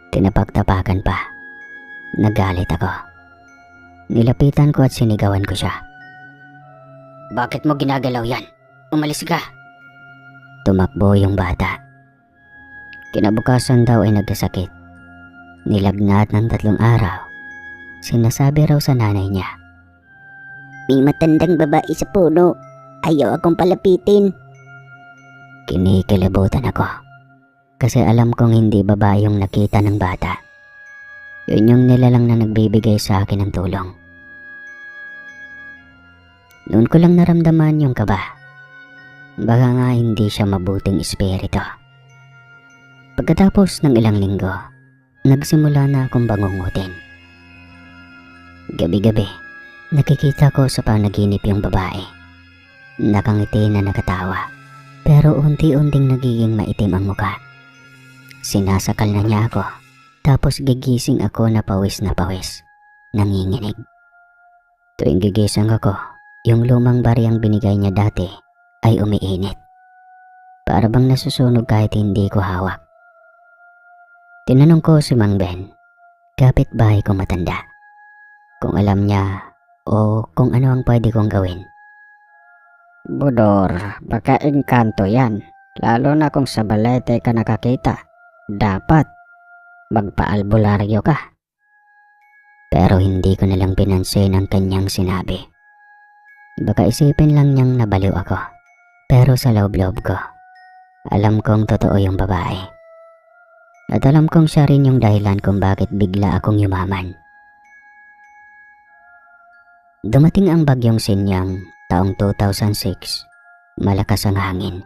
Tinapagtapakan pa. Nagalit ako. Nilapitan ko at sinigawan ko siya. Bakit mo ginagalaw yan? Umalis ka. Tumakbo yung bata. Kinabukasan daw ay nagkasakit. Nilagnat ng 3 araw. Sinasabi raw sa nanay niya. May matandang babae sa puno. Ayaw akong palapitin. Kinikilabutan ako. Kasi alam kong hindi babae yung nakita ng bata. Yun yung nilalang na nagbibigay sa akin ng tulong. Noon ko lang naramdaman yung kaba. Baka nga hindi siya mabuting espiritu. Pagkatapos ng ilang linggo, nagsimula na akong bangungutin. Gabi-gabi, nakikita ko sa panaginip yung babae. Nakangiti na nakatawa, pero unti-unting nagiging maitim ang mukha. Sinasakal na niya ako, tapos gigising ako na pawis, nanginginig. Tuwing gigising ako, yung lumang bariyang binigay niya dati ay umiinit. Para bang nasusunog kahit hindi ko hawak. Tinanong ko si Mang Ben, kapitbahay kong matanda, kung alam niya o kung ano ang pwede kong gawin. Budor, baka engkanto yan. Lalo na kung sa balete ka nakakita. Dapat magpaalbularyo ka. Pero hindi ko nalang pinansin ang kanyang sinabi. Baka isipin lang niyang nabaliw ako. Pero sa loob-loob ko, alam kong totoo yung babae. At alam kong siya rin yung dahilan kung bakit bigla akong yumaman. Dumating ang bagyong Sinyang taong 2006. Malakas ang hangin.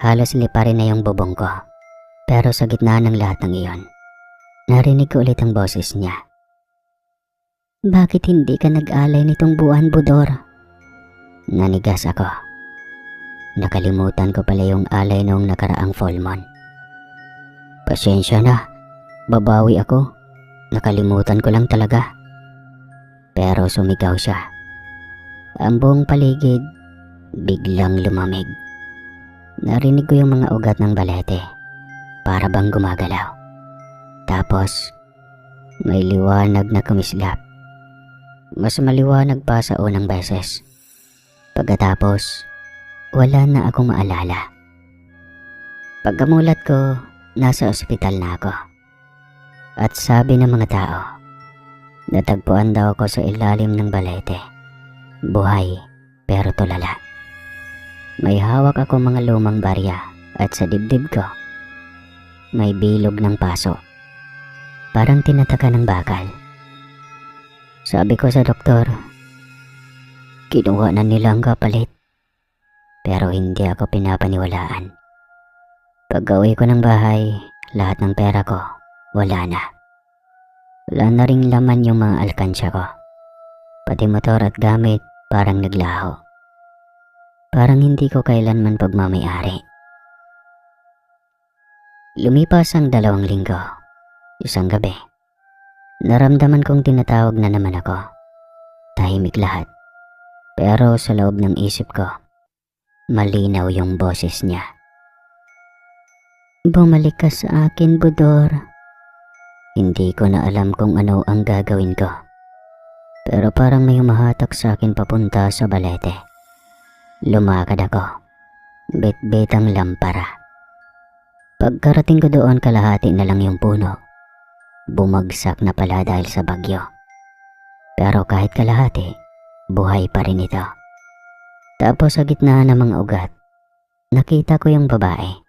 Halos liparin na yung bubong ko. Pero sa gitna ng lahat ng iyon, narinig ko ulit ang boses niya. Bakit hindi ka nag-alay nitong buwan, Budor? Nanigas ako. Nakalimutan ko pala yung alay noong nakaraang full moon. Pasensya na, babawi ako. Nakalimutan ko lang talaga. Pero sumigaw siya. Ang buong paligid biglang lumamig. Narinig ko yung mga ugat ng balete, para bang gumagalaw. Tapos, may liwanag na kumislap. Mas maliwanag pa sa unang beses. Pagkatapos, wala na akong maalala. Pagkamulat ko, nasa ospital na ako. At sabi ng mga tao, natagpuan daw ako sa ilalim ng balete. Buhay, pero tulala. May hawak ako mga lumang barya at sa dibdib ko, may bilog ng paso. Parang tinataka ng bakal. Sabi ko sa doktor, kinuha na nila ang kapalit. Pero hindi ako pinapaniwalaan. Pag-uwi ko ng bahay, lahat ng pera ko, wala na. Wala na ring laman yung mga alkansya ko. Pati motor at gamit parang naglaho. Parang hindi ko kailanman pagmamayari. Lumipas ang 2 linggo. Isang gabi, naramdaman kong tinatawag na naman ako. Tahimik lahat. Pero sa loob ng isip ko, malinaw yung boses niya. Bumalik ka sa akin, Budor. Hindi ko na alam kung ano ang gagawin ko. Pero parang may humahatak sa akin papunta sa balete. Lumakad ako. Bit-bit ang lampara. Pagkarating ko doon, kalahati na lang yung puno. Bumagsak na pala dahil sa bagyo. Pero kahit kalahati, buhay pa rin ito. Tapos sa gitna ng mga ugat, nakita ko yung babae.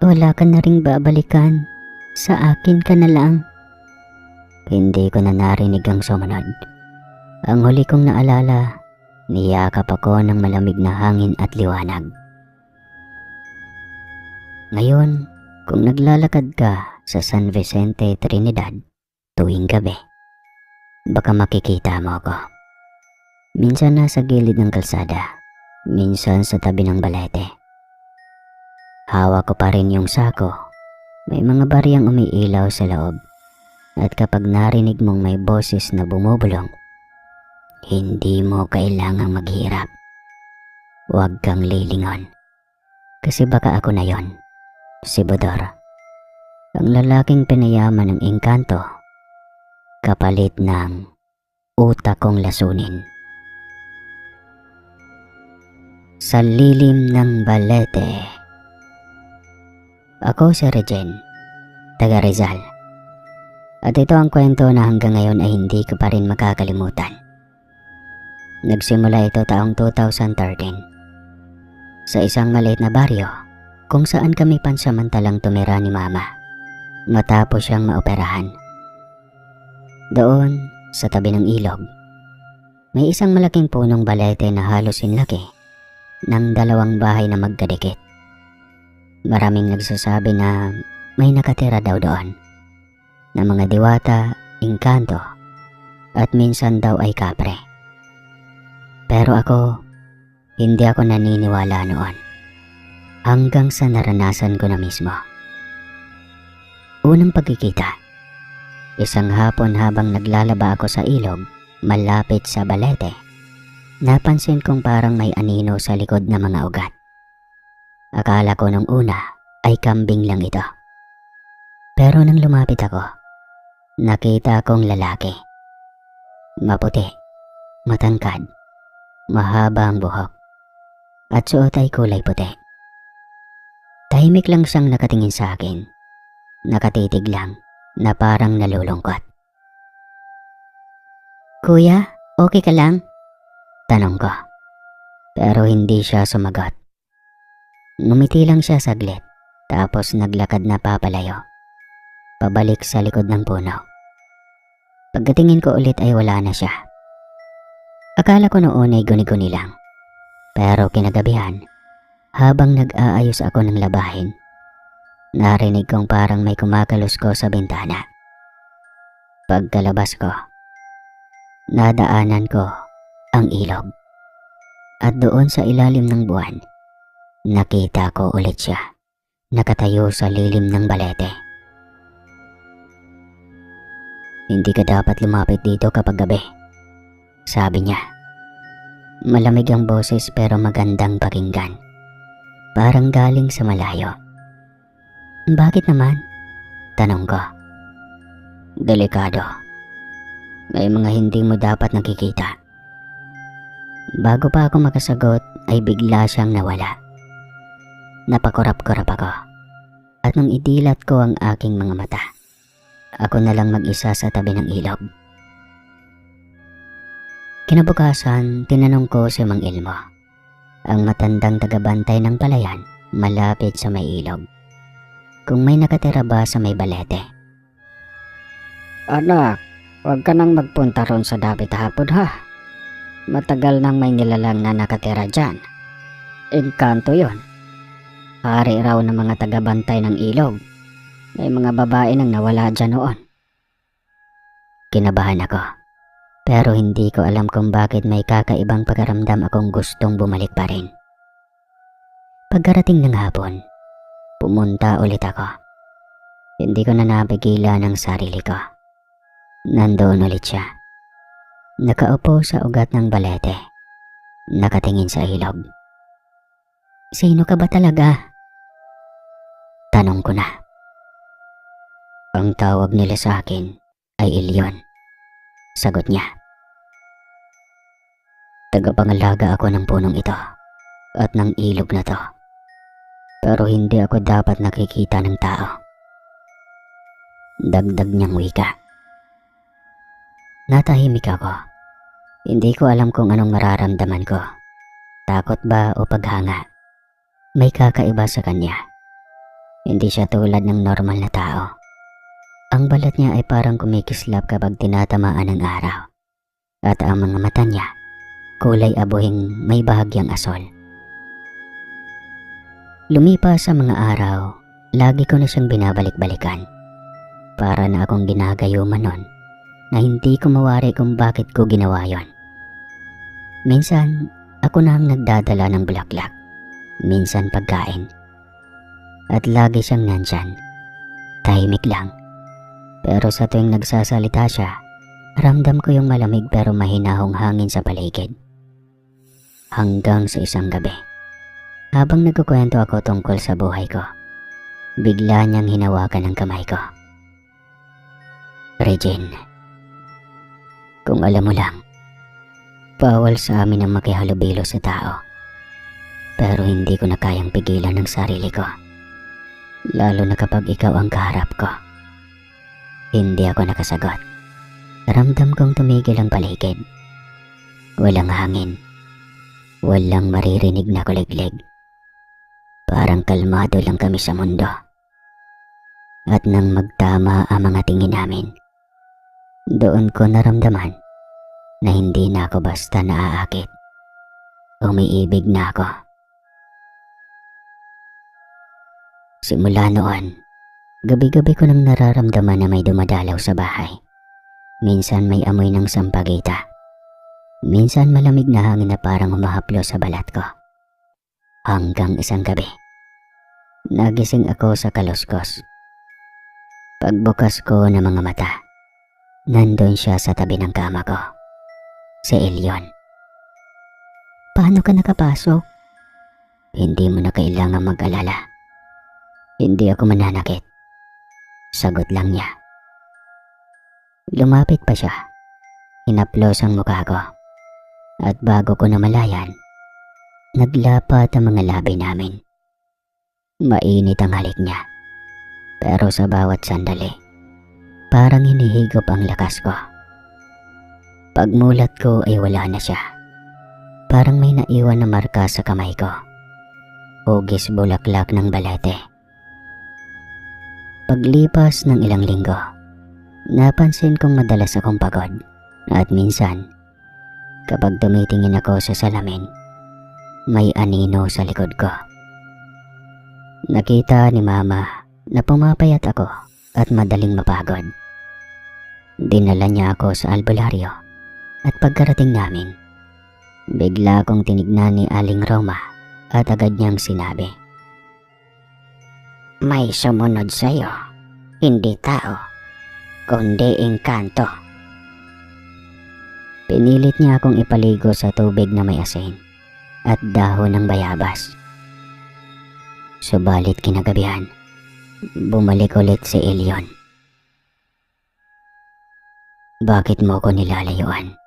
Wala ka na ring babalikan. Sa akin ka na lang. Hindi ko na narinig ang sumunod. Ang huli kong naalala, niyakap ako ng malamig na hangin at liwanag. Ngayon, kung naglalakad ka sa San Vicente, Trinidad, tuwing gabi, baka makikita mo ako. Minsan nasa gilid ng kalsada, minsan sa tabi ng balete. Hawak ko pa rin yung sako. May mga bariyang umiilaw sa loob. At kapag narinig mong may boses na bumubulong, hindi mo kailangang maghirap. Huwag kang lilingon. Kasi baka ako na yon, si Budor. Ang lalaking pinayaman ng engkanto, kapalit ng utak kong lasunin. Sa lilim ng balete. Ako si Regen, taga Rizal. At ito ang kwento na hanggang ngayon ay hindi ko pa rin makakalimutan. Nagsimula ito taong 2013 sa isang maliit na baryo kung saan kami pansamantalang tumira ni Mama matapos siyang maoperahan. Doon, sa tabi ng ilog, may isang malaking punong balete na halos sinlaki ng 2 bahay na magkadikit. Maraming nagsasabi na may nakatira daw doon na mga diwata, engkanto, at minsan daw ay kapre. Pero ako, hindi ako naniniwala noon hanggang sa naranasan ko na mismo. Unang pagkikita, isang hapon habang naglalaba ako sa ilog malapit sa balete, napansin kong parang may anino sa likod ng mga ugat. Akala ko nung una ay kambing lang ito. Pero nang lumapit ako, nakita kong lalaki. Maputi, matangkad, mahaba ang buhok, at suot ay kulay puti. Tahimik lang siyang nakatingin sa akin, nakatitig lang na parang nalulungkot. "Kuya, okay ka lang?" tanong ko. Pero hindi siya sumagot. Ngumiti lang siya saglit, tapos naglakad na papalayo, pabalik sa likod ng puno. Pagkatingin ko ulit ay wala na siya. Akala ko noon ay guni-guni lang. Pero kinagabihan, habang nag-aayos ako ng labahin, narinig kong parang may kumakalusko sa bintana. Pagkalabas ko, nadaanan ko ang ilog. At doon sa ilalim ng buwan, nakita ko ulit siya, nakatayo sa lilim ng balete. "Hindi ka dapat lumapit dito kapag gabi," sabi niya. Malamig ang boses pero magandang pakinggan. Parang galing sa malayo. "Bakit naman?" tanong ko. "Delikado. May mga hindi mo dapat nakikita." Bago pa ako makasagot ay bigla siyang nawala. Napakurap-kurap ako. At nang idilat ko ang aking mga mata, ako na lang mag-isa sa tabi ng ilog. Kinabukasan, tinanong ko si Mang Ilmo, ang matandang tagabantay ng palayan malapit sa may ilog, kung may nakatira ba sa may balete. Anak, huwag ka nang magpunta ron sa dapit hapon ha. Matagal nang may nilalang na nakatira dyan. Engkanto yon. Hari raw ng mga tagabantay ng ilog. May mga babae nang nawala dyan noon. Kinabahan ako, pero hindi ko alam kung bakit may kakaibang pagkaramdam akong gustong bumalik pa rin. Pagkarating ng hapon, pumunta ulit ako. Hindi ko na napigilan ang sarili ko. Nandoon ulit siya. Nakaupo sa ugat ng balete, nakatingin sa ilog. "Sino ka ba talaga?" tanong ko na. "Ang tawag nila sa akin ay Ilyon," sagot niya. "Tagapangalaga ako ng punong ito at ng ilog na to. Pero hindi ako dapat nakikita ng tao." Dagdag niyang wika. Natahimik ako. Hindi ko alam kung anong mararamdaman ko. Takot ba o paghanga? May kakaiba sa kanya. Hindi siya tulad ng normal na tao. Ang balat niya ay parang kumikislap kapag tinatamaan ng araw. At ang mga mata niya, kulay abuhing may bahagyang asol. Lumipas sa mga araw, lagi ko na siyang binabalik-balikan. Para na akong ginagayuman nun na hindi ko mawari kung bakit ko ginawa yon. Minsan, ako na ang nagdadala ng bulaklak. Minsan pagkain. At lagi siyang nandyan. Tahimik lang. Pero sa tuwing nagsasalita siya, ramdam ko yung malamig pero mahinahong hangin sa paligid. Hanggang sa isang gabi, habang nagkukwento ako tungkol sa buhay ko, bigla niyang hinawakan ang kamay ko. "Regine, kung alam mo lang, bawal sa amin ang makihalubilo sa tao. Pero hindi ko na kayang pigilan ng sarili ko. Lalo na kapag ikaw ang kaharap ko." Hindi ako nakasagot. Ramdam kong tumigil ang paligid. Walang hangin. Walang maririnig na kuliglig. Parang kalmado lang kami sa mundo. At nang magtama ang mga tingin namin, doon ko naramdaman na hindi na ako basta naaakit. Umiibig na ako. Simula noon, gabi-gabi ko nang nararamdaman na may dumadalaw sa bahay. Minsan may amoy ng sampagita. Minsan malamig na hangin na parang humahaplo sa balat ko. Hanggang isang gabi, nagising ako sa kaluskos. Pagbukas ko ng mga mata, nandun siya sa tabi ng kama ko. Si Ilyon. "Paano ka nakapasok?" "Hindi mo na kailangan mag-alala. Hindi ako mananakit. Sagot lang niya. Lumapit pa siya. Hinaplos ang mukha ko. At bago ko namalayan, naglapat ang mga labi namin. Mainit ang halik niya. Pero sa bawat sandali, parang hinihigop ang lakas ko. Pagmulat ko ay wala na siya. Parang may naiwan na marka sa kamay ko. Hugis bulaklak ng balete. Paglipas ng ilang linggo, napansin kong madalas akong pagod. At minsan, kapag tumitingin ako sa salamin, may anino sa likod ko. Nakita ni Mama na pumapayat ako at madaling mapagod. Dinala niya ako sa albularyo at pagkarating namin, bigla akong tinignan ni Aling Roma at agad niyang sinabi, "May sumunod sa'yo, hindi tao, kundi engkanto." Pinilit niya akong ipaligo sa tubig na may asin at dahon ng bayabas. Subalit kinagabihan, bumalik ulit si Elyon. "Bakit mo ko nilalayuan?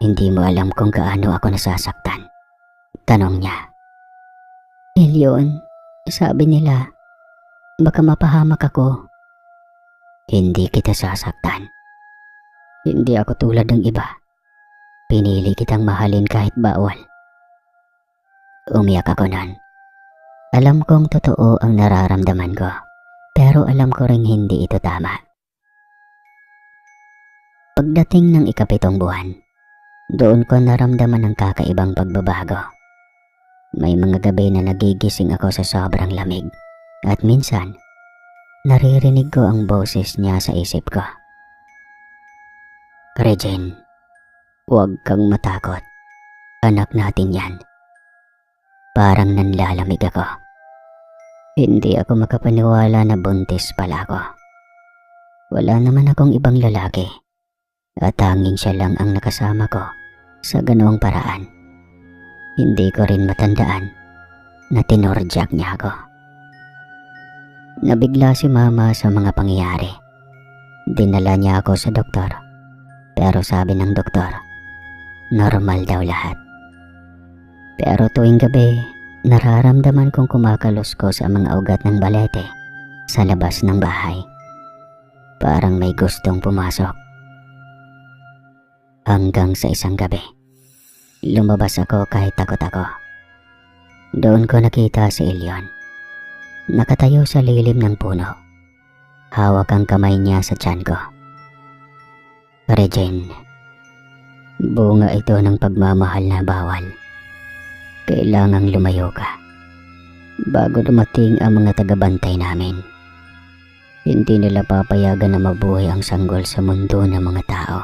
Hindi mo alam kung gaano ako nasasaktan?" Tanong niya. "Elyon, sabi nila, baka mapahamak ako." "Hindi kita sasaktan. Hindi ako tulad ng iba. Pinili kitang mahalin kahit bawal." Umiyak ako nun. Alam kong totoo ang nararamdaman ko, pero alam ko ring hindi ito tama. Pagdating ng ika-7 buwan, doon ko naramdaman ang kakaibang pagbabago. May mga gabi na nagigising ako sa sobrang lamig at minsan, naririnig ko ang boses niya sa isip ko. "Regine, huwag kang matakot. Anak natin yan." Parang nanlalamig ako. Hindi ako makapaniwala na buntis pala ako. Wala naman akong ibang lalaki at tanging siya lang ang nakasama ko sa ganoong paraan. Hindi ko rin matandaan na tinorjak niya ako. Nabigla si Mama sa mga pangyayari. Dinala niya ako sa doktor. Pero sabi ng doktor, normal daw lahat. Pero tuwing gabi, nararamdaman kong kumakalos ko sa mga ugat ng balete sa labas ng bahay. Parang may gustong pumasok. Hanggang sa isang gabi, lumabas ako kahit takot ako. Doon ko nakita si Elyon. Nakatayo sa lilim ng puno. Hawak ang kamay niya sa tiyan ko. "Regine, bunga ito ng pagmamahal na bawal. Kailangang lumayo ka bago dumating ang mga tagabantay namin. Hindi nila papayagan na mabuhay ang sanggol sa mundo ng mga tao."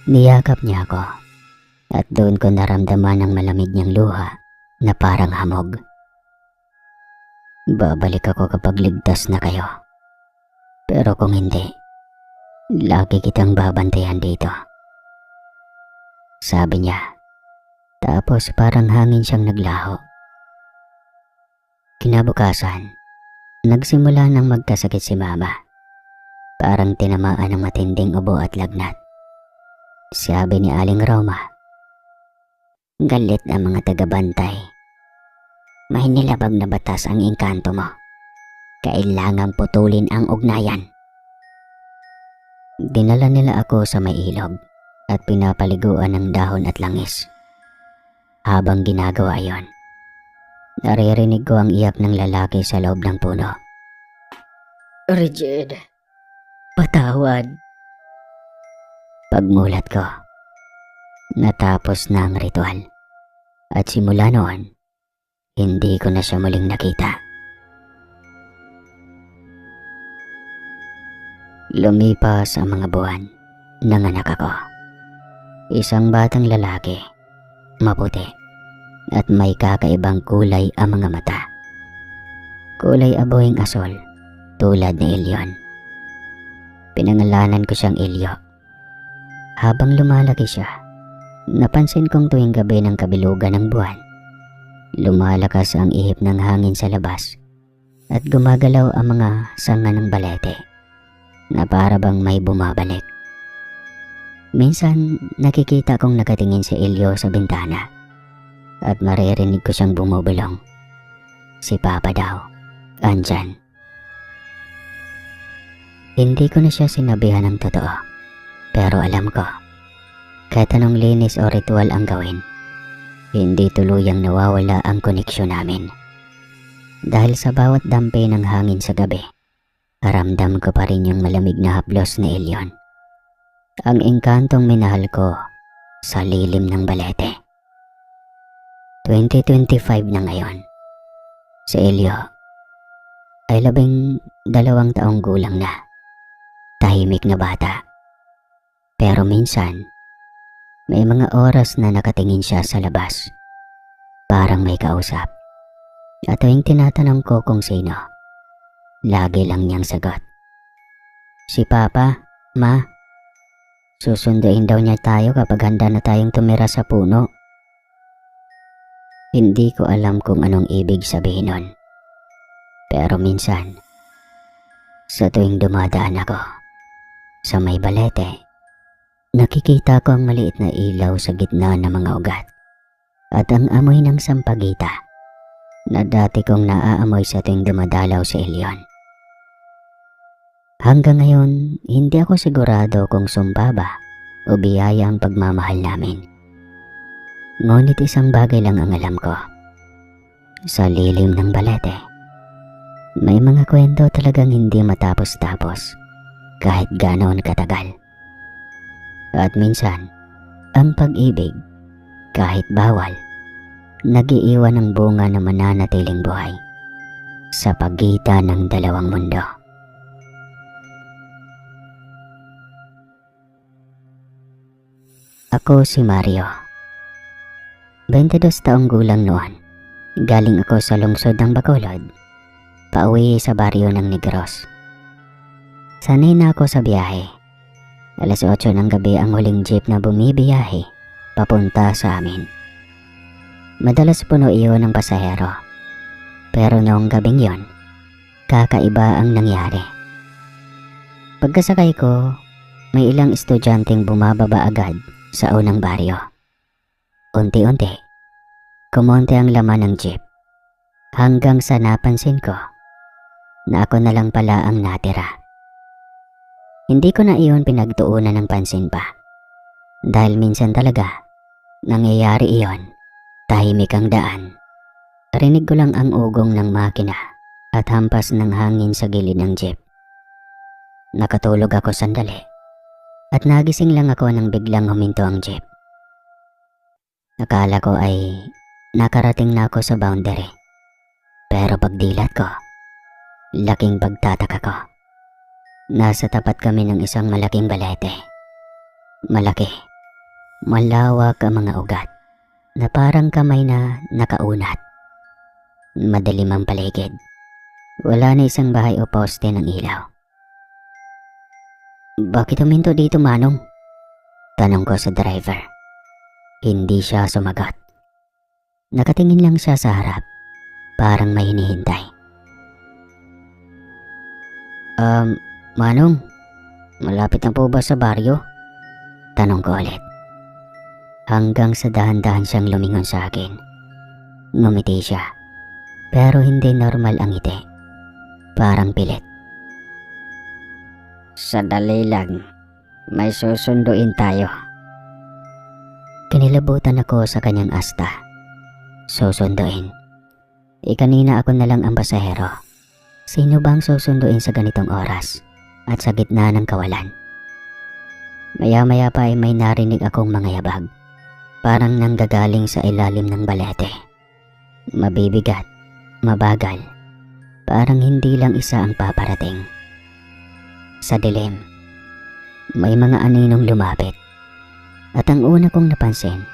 Niyakap niya ako at doon ko naramdaman ang malamig niyang luha na parang hamog. "Babalik ako kapag ligtas na kayo. Pero kung hindi, lagi kitang babantayan dito." Sabi niya. Tapos parang hangin siyang naglaho. Kinabukasan, nagsimula nang magkasakit si Mama. Parang tinamaan ng matinding ubo at lagnat. Sabi ni Aling Roma, "Galit ang mga tagabantay. May nilabag na batas ang engkanto mo. Kailangang putulin ang ugnayan." Dinala nila ako sa may ilog at pinapaliguan ng dahon at langis. Habang ginagawa yon, naririnig ko ang iyak ng lalaki sa loob ng puno. "Regine, patawad." Pagmulat ko, natapos na ang ritual at simula noon, hindi ko na siya muling nakita. Lumipas ang mga buwan, nanganak ako. Isang batang lalaki, maputi, at may kakaibang kulay ang mga mata. Kulay aboing asol, tulad ni Elyon. Pinangalanan ko siyang Elyo. Habang lumalaki siya, napansin kong tuwing gabi ng kabilugan ng buwan, Lumalakas ang ihip ng hangin sa labas at gumagalaw ang mga sanga ng balete na para bang may bumabalik. Minsan nakikita kong nakatingin si Elio sa bintana at maririnig ko siyang bumubulong. Si Papa daw, andyan. Hindi ko na siya sinabihan ng totoo, pero alam ko, kahit anong linis o ritual ang gawin, hindi tuluyang nawawala ang koneksyon namin. Dahil sa bawat dampi ng hangin sa gabi, ramdam ko pa rin yung malamig na haplos ni Elion. Ang engkantong minahal ko sa lilim ng balete. 2025 na ngayon. Si Elio ay 12 taong gulang na. Tahimik na bata. Pero minsan, may mga oras na nakatingin siya sa labas. Parang may kausap. At tuwing tinatanong ko kung sino, lagi lang niyang sagot. Si Papa, Ma. Susunduin daw niya tayo kapag handa na tayong tumira sa puno. Hindi ko alam kung anong ibig sabihin nun. Pero minsan, sa tuwing dumadaan ako sa may balete, nakikita ko ang maliit na ilaw sa gitna ng mga ugat at ang amoy ng sampagita na dati kong naaamoy sa tuwing dumadalaw si Elion. Hanggang ngayon, hindi ako sigurado kung sumpa ba o biyaya ang pagmamahal namin. Ngunit isang bagay lang ang alam ko. Sa lilim ng balete, may mga kwento talagang hindi matapos-tapos kahit ganoon katagal. At minsan, ang pag-ibig, kahit bawal, nag-iiwan ng bunga na mananatiling buhay sa pagitan ng dalawang mundo. Ako si Mario. 22 taong gulang noon. Galing ako sa lungsod ng Bacolod, pauwi sa baryo ng Negros. Sanay na ako sa biyahe. Alas 8 ng gabi ang huling jeep na bumibiyahe papunta sa amin. Madalas puno iyon ng pasahero. Pero noong gabing yon, kakaiba ang nangyari. Pagkasakay ko, may ilang estudyanteng bumababa agad sa unang baryo. Unti-unti, kumonti ang laman ng jeep hanggang sa napansin ko na ako na lang pala ang natira. Hindi ko na iyon pinagtuunan ng pansin pa dahil minsan talaga nangyayari iyon. Tahimik ang daan. Rinig ko lang ang ugong ng makina at hampas ng hangin sa gilid ng jeep. Nakatulog ako sandali at nagising lang ako nang biglang huminto ang jeep. Akala ko ay nakarating na ako sa boundary. Pero pagdilat ko, laking pagtataka ko. Nasa tapat kami ng isang malaking balete. Malaki, malawak ang mga ugat na parang kamay na nakaunat. Madilim ang paligid. Wala na isang bahay o poste ng ilaw. Bakit huminto dito, Manong? Tanong ko sa driver. Hindi siya sumagot. Nakatingin lang siya sa harap, parang may hinihintay. Manong, malapit na po ba sa baryo? Tanong ko ulit. Hanggang sa dahan-dahan siyang lumingon sa akin. Ngumiti siya, pero hindi normal ang ngiti. Parang pilit. Sandali lang, may susunduin tayo. Kinilabutan ako sa kanyang asta. Susunduin. Kanina ako na lang ang pasahero. Sino bang susunduin sa ganitong oras at sa gitna ng kawalan? Maya-maya pa ay may narinig akong mga yabag. Parang nanggagaling sa ilalim ng balete. Mabibigat, mabagal. Parang hindi lang isa ang paparating. Sa dilim, may mga aninong lumapit. At ang una kong napansin,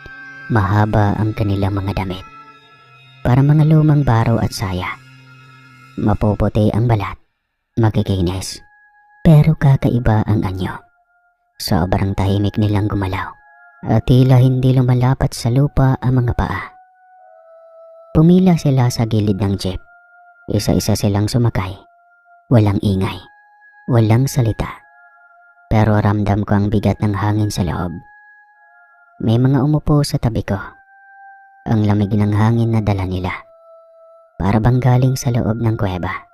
mahaba ang kanilang mga damit. Para mga lumang baraw at saya. Mapuputi ang balat, makikinis. Pero kakaiba ang anyo. Sobrang tahimik nilang gumalaw. At tila hindi lumalapat sa lupa ang mga paa. Pumila sila sa gilid ng jeep. Isa-isa silang sumakay. Walang ingay. Walang salita. Pero ramdam ko ang bigat ng hangin sa loob. May mga umupo sa tabi ko. Ang lamig ng hangin na dala nila. Para bang galing sa loob ng kuweba.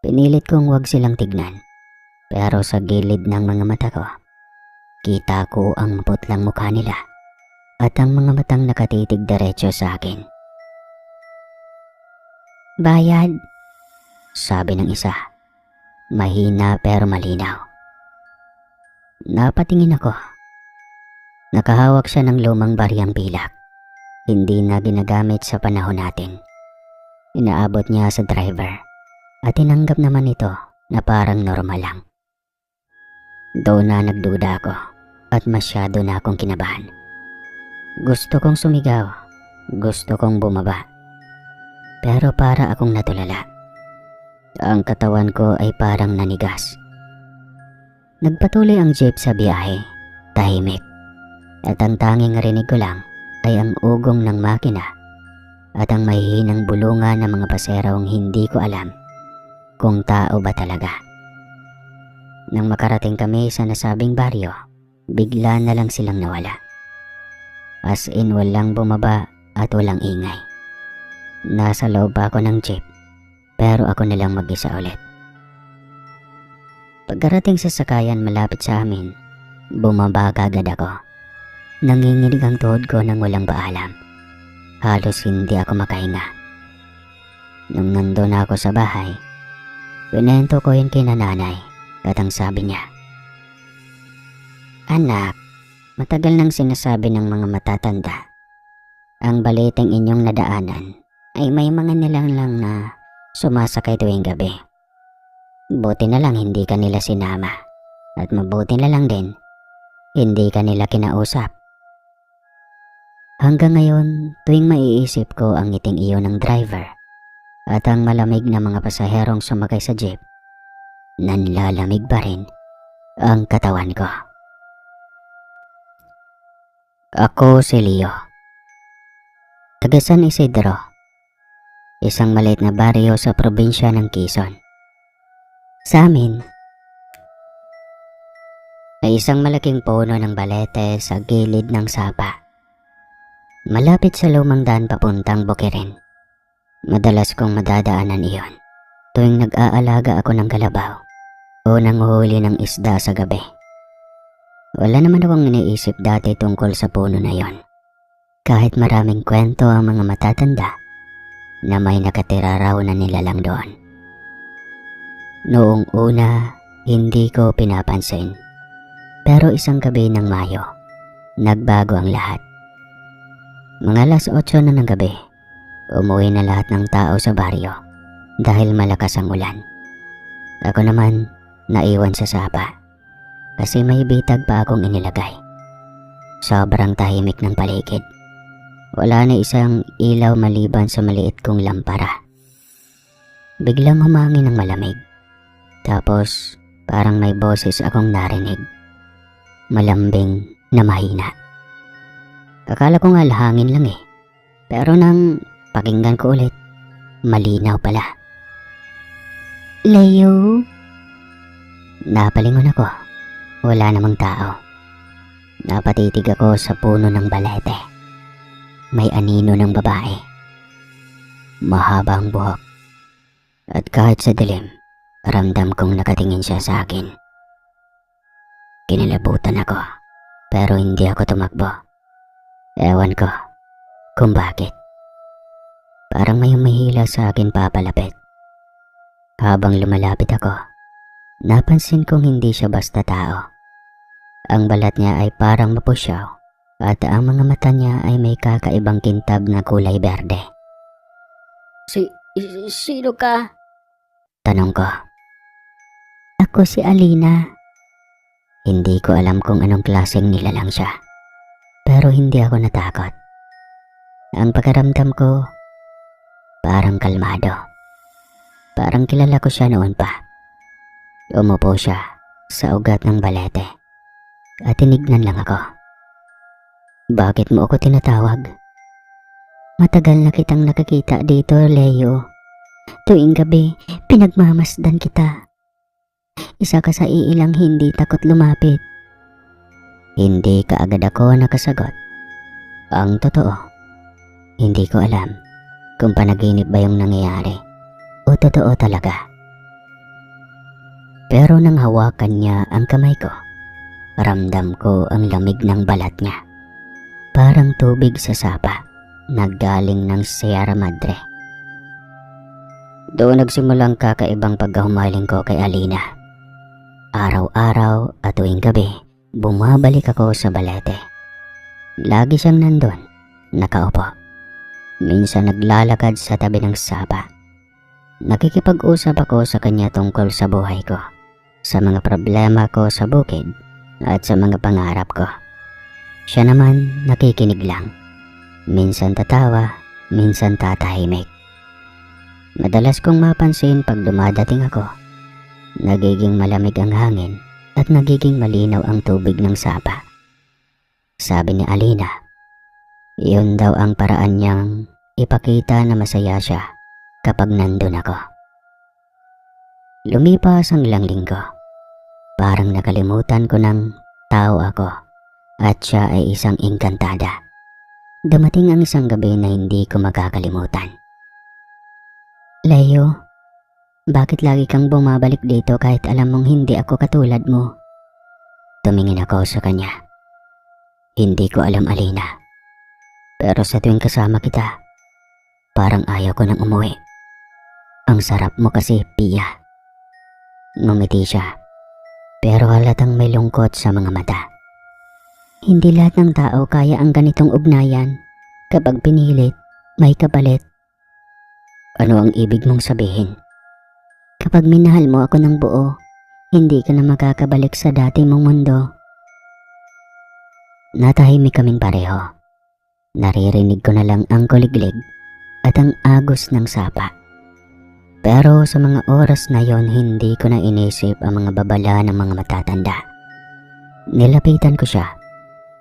Pinilit kong wag silang tignan. Pero sa gilid ng mga mata ko, kita ko ang maputlang mukha nila at ang mga matang nakatitig diretso sa akin. Bayad, sabi ng isa. Mahina pero malinaw. Napatingin ako. Nakahawak siya ng lumang bariyang pilak. Hindi na ginagamit sa panahon natin. Inaabot niya sa driver at tinanggap naman ito na parang normal lang. Doon na nagduda ako at masyado na akong kinabahan. Gusto kong sumigaw. Gusto kong bumaba. Pero para akong natulala. Ang katawan ko ay parang nanigas. Nagpatuloy ang jeep sa biyahe. Tahimik. At ang tanging rinig ko lang ay ang ugong ng makina at ang mahihinang bulungan ng mga paserong hindi ko alam kung tao ba talaga. Nang makarating kami sa nasabing baryo, bigla na lang silang nawala. As in walang bumaba at walang ingay. Nasa loob pa ako ng jeep, pero ako nilang mag-isa ulit. Pagkarating sa sakayan malapit sa amin, bumaba kagad ako. Nanginginig ang tuhod ko nang walang paalam. Halos hindi ako makahinga. Nung nandun ako sa bahay, pinento ko yun kay nanay. At ang sabi niya, "Anak, matagal nang sinasabi ng mga matatanda, ang baliteng inyong nadaanan ay may mga nilang na sumasakay tuwing gabi. Buti na lang hindi ka nila sinama at mabuti na lang din hindi ka nila kinausap." Hanggang ngayon, tuwing maiisip ko ang ngiting iyon ng driver at ang malamig na mga pasaherong sumakay sa jeep, nanlalamig pa rin ang katawan ko. Ako si Leo. Taga San Isidro, isang maliit na baryo sa probinsya ng Quezon. Sa amin ay isang malaking puno ng balete sa gilid ng sapa. Malapit sa lumang daan papuntang Bukirin. Madalas kong madadaanan iyon tuwing nag-aalaga ako ng kalabaw o nanguhuli ng isda sa gabi. Wala naman akong iniisip dati tungkol sa puno na yon. Kahit maraming kwento ang mga matatanda na may nakatira raw na nilalang doon. Noong una, hindi ko pinapansin. Pero isang gabi ng Mayo, nagbago ang lahat. Mga alas 8 na ng gabi, umuwi na lahat ng tao sa baryo dahil malakas ang ulan. Ako naman, naiwan sa sapa kasi may bitag pa akong inilagay. Sobrang tahimik ng paligid. Wala na isang ilaw maliban sa maliit kong lampara. Biglang humangin ng malamig. Tapos parang may boses akong narinig. Malambing na mahina. Akala ko nga hangin lang eh. Pero nang pakinggan ko ulit, malinaw pala. Leo? Napalingon ako. Wala namang tao. Napatitig ako sa puno ng balete. May anino ng babae. Mahaba ang buhok. At kahit sa dilim, ramdam kong nakatingin siya sa akin. Kinilabutan ako, pero hindi ako tumakbo. Ewan ko kung bakit. Parang may humihila sa akin papalapit. Habang lumalapit ako, napansin kong hindi siya basta tao. Ang balat niya ay parang mapusyaw at ang mga mata niya ay may kakaibang kintab na kulay berde. Sino ka? Tanong ko. Ako si Alina. Hindi ko alam kung anong klaseng nilalang siya. Pero hindi ako natakot. Ang pakiramdam ko, parang kalmado. Parang kilala ko siya noon pa. Umupo siya sa ugat ng balete at tinignan lang ako. Bakit mo ako tinatawag? Matagal na kitang nakikita dito, Leo. Tuwing gabi, pinagmamasdan kita. Isa ka sa iilang hindi takot lumapit. Hindi kaagad ako nakasagot. Ang totoo, hindi ko alam kung panaginip ba yung nangyayari o totoo talaga. Pero nang hawakan niya ang kamay ko, ramdam ko ang lamig ng balat niya. Parang tubig sa sapa na galing ng Sierra Madre. Doon nagsimulang kakaibang pagkahumaling ko kay Alina. Araw-araw at tuwing gabi, bumabalik ako sa balete. Lagi siyang nandun, nakaupo. Minsan naglalakad sa tabi ng sapa. Nakikipag-usap ako sa kanya tungkol sa buhay ko, sa mga problema ko sa bukid, at sa mga pangarap ko. Siya naman nakikinig lang. Minsan tatawa, minsan tatahimik. Madalas kong mapansin pag dumadating ako, nagiging malamig ang hangin at nagiging malinaw ang tubig ng sapa. Sabi ni Alina, yun daw ang paraan niyang ipakita na masaya siya kapag nandun ako. Lumipas ang ilang linggo. Parang nakalimutan ko ng tao ako at siya ay isang engkantada. Dumating ang isang gabi na hindi ko makakalimutan. Leo, bakit lagi kang bumabalik dito kahit alam mong hindi ako katulad mo? Tumingin ako sa kanya. Hindi ko alam, Alina. Pero sa tuwing kasama kita, parang ayaw ko nang umuwi. Ang sarap mo kasi, Pia. Ngumiti siya, pero halatang may lungkot sa mga mata. Hindi lahat ng tao kaya ang ganitong ugnayan. Kapag pinilit, may kapalit. Ano ang ibig mong sabihin? Kapag minahal mo ako ng buo, hindi ka na makakabalik sa dati mong mundo. Natahimik kaming pareho. Naririnig ko na lang ang kuliglig at ang agos ng sapa. Pero sa mga oras na yon, hindi ko na inisip ang mga babala ng mga matatanda. Nilapitan ko siya.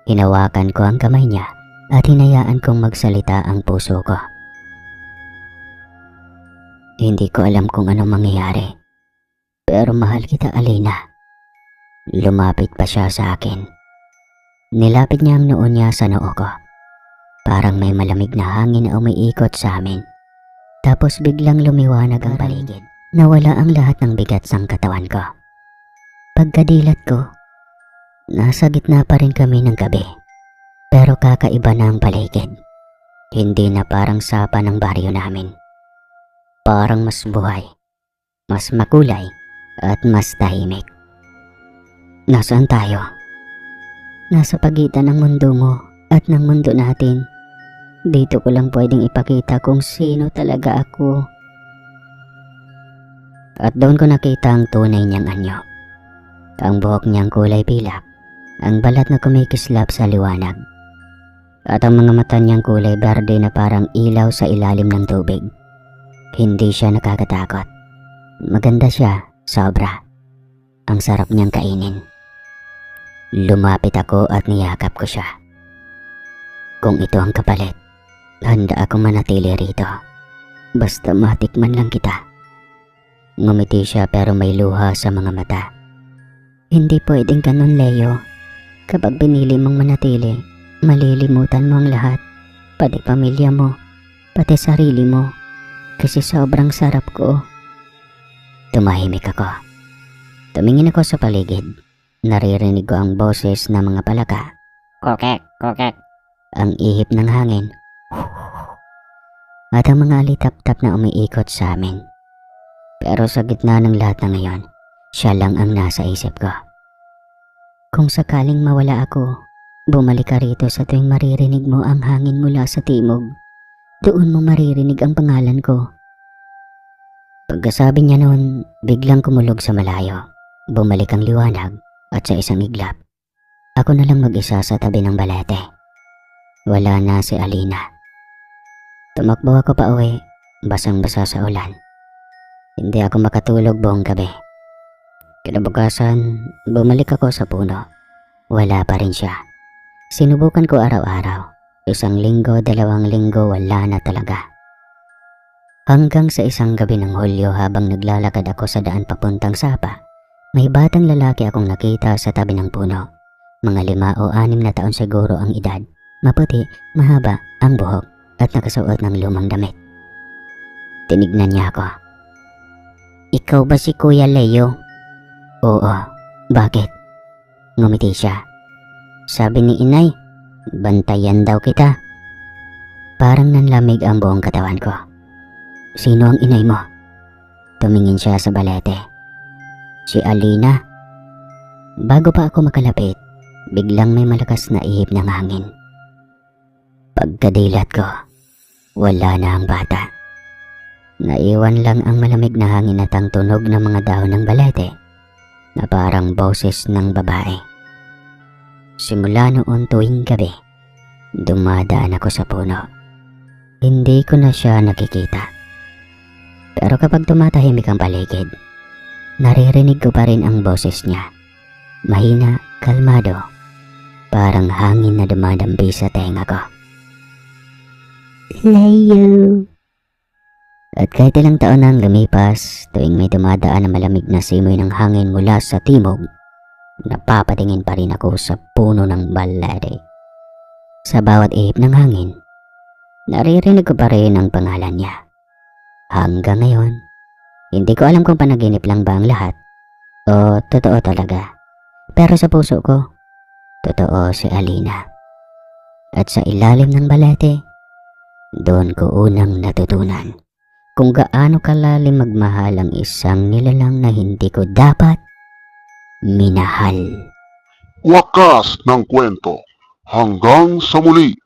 Hinawakan ko ang kamay niya at hinayaan kong magsalita ang puso ko. Hindi ko alam kung anong mangyayari, pero mahal kita, Alina. Lumapit pa siya sa akin. Nilapit niya ang noo niya sa noo ko. Parang may malamig na hangin na umiikot sa amin. Tapos biglang lumiwanag ang paligid. Nawala ang lahat ng bigat sa katawan ko. Pagkadilat ko, nasa gitna pa rin kami ng gabi. Pero kakaiba na ang paligid. Hindi na parang sapa ng baryo namin. Parang mas buhay, mas makulay, at mas tahimik. Nasaan tayo? Nasa pagitan ng mundo mo at ng mundo natin. Dito ko lang pwedeng ipakita kung sino talaga ako. At doon ko nakita ang tunay niyang anyo. Ang buhok niyang kulay pilak, ang balat na kumikislap sa liwanag, at ang mga mata niyang kulay berde na parang ilaw sa ilalim ng tubig. Hindi siya nakakatakot. Maganda siya, sobra. Ang sarap niyang kainin. Lumapit ako at niyakap ko siya. Kung ito ang kapalit, handa ako manatili rito. Basta matikman lang kita. Ngumiti siya pero may luha sa mga mata. Hindi pwedeng ganun, Leo. Kapag pinili mong manatili, malilimutan mo ang lahat. Pati pamilya mo, pati sarili mo. Kasi sobrang sarap ko. Tumahimik ako. Tumingin ako sa paligid. Naririnig ko ang boses ng mga palaka. Kokek, kokek. Ang ihip ng hangin. At ang mga alitap-tap na umiikot sa amin. Pero sa gitna ng lahat na ngayon, siya lang ang nasa isip ko. Kung sakaling mawala ako, bumalik ka rito sa tuwing maririnig mo ang hangin mula sa timog. Doon mo maririnig ang pangalan ko. Pagkasabi niya noon, biglang kumulog sa malayo. Bumalik ang liwanag at sa isang iglap, ako na lang mag-isa sa tabi ng balete. Wala na si Alina. Tumakbo ako pa uwi, basang-basa sa ulan. Hindi ako makatulog buong gabi. Kinabukasan, bumalik ako sa puno. Wala pa rin siya. Sinubukan ko araw-araw, 1 linggo, 2 linggo, wala na talaga. Hanggang sa isang gabi ng Hulyo habang naglalakad ako sa daan papuntang Sapa, may batang lalaki akong nakita sa tabi ng puno. Mga 5 o 6 na taon siguro ang edad. Maputi, mahaba ang buhok at nakasuot ng lumang damit. Tinignan niya ako. Ikaw ba si Kuya Leo? Oo. Bakit? Ngumiti siya. Sabi ni inay, bantayan daw kita. Parang nanlamig ang buong katawan ko. Sino ang inay mo? Tumingin siya sa balete. Si Alina. Bago pa ako makalapit, biglang may malakas na ihip ng hangin. Pagkadilat ko, wala na ang bata. Naiwan lang ang malamig na hangin at ang tunog ng mga dahon ng balete na parang boses ng babae. Simula noon tuwing gabi, dumadaan ako sa puno. Hindi ko na siya nakikita. Pero kapag tumatahimik ang paligid, naririnig ko pa rin ang boses niya. Mahina, kalmado, parang hangin na dumadampi sa tenga ko. Leo. At kahit ilang taon nang lumipas, tuwing may dumadaan na malamig na simoy ng hangin mula sa timog, napapatingin pa rin ako sa puno ng balete. Sa bawat ihip ng hangin, naririnig ko pa rin ang pangalan niya. Hanggang ngayon, hindi ko alam kung panaginip lang ba ang lahat o totoo talaga. Pero sa puso ko, totoo si Alina. At sa ilalim ng balete, doon ko unang natutunan kung gaano kalalim magmahal ang isang nilalang na hindi ko dapat minahal. Wakas ng kwento. Hanggang sa muli.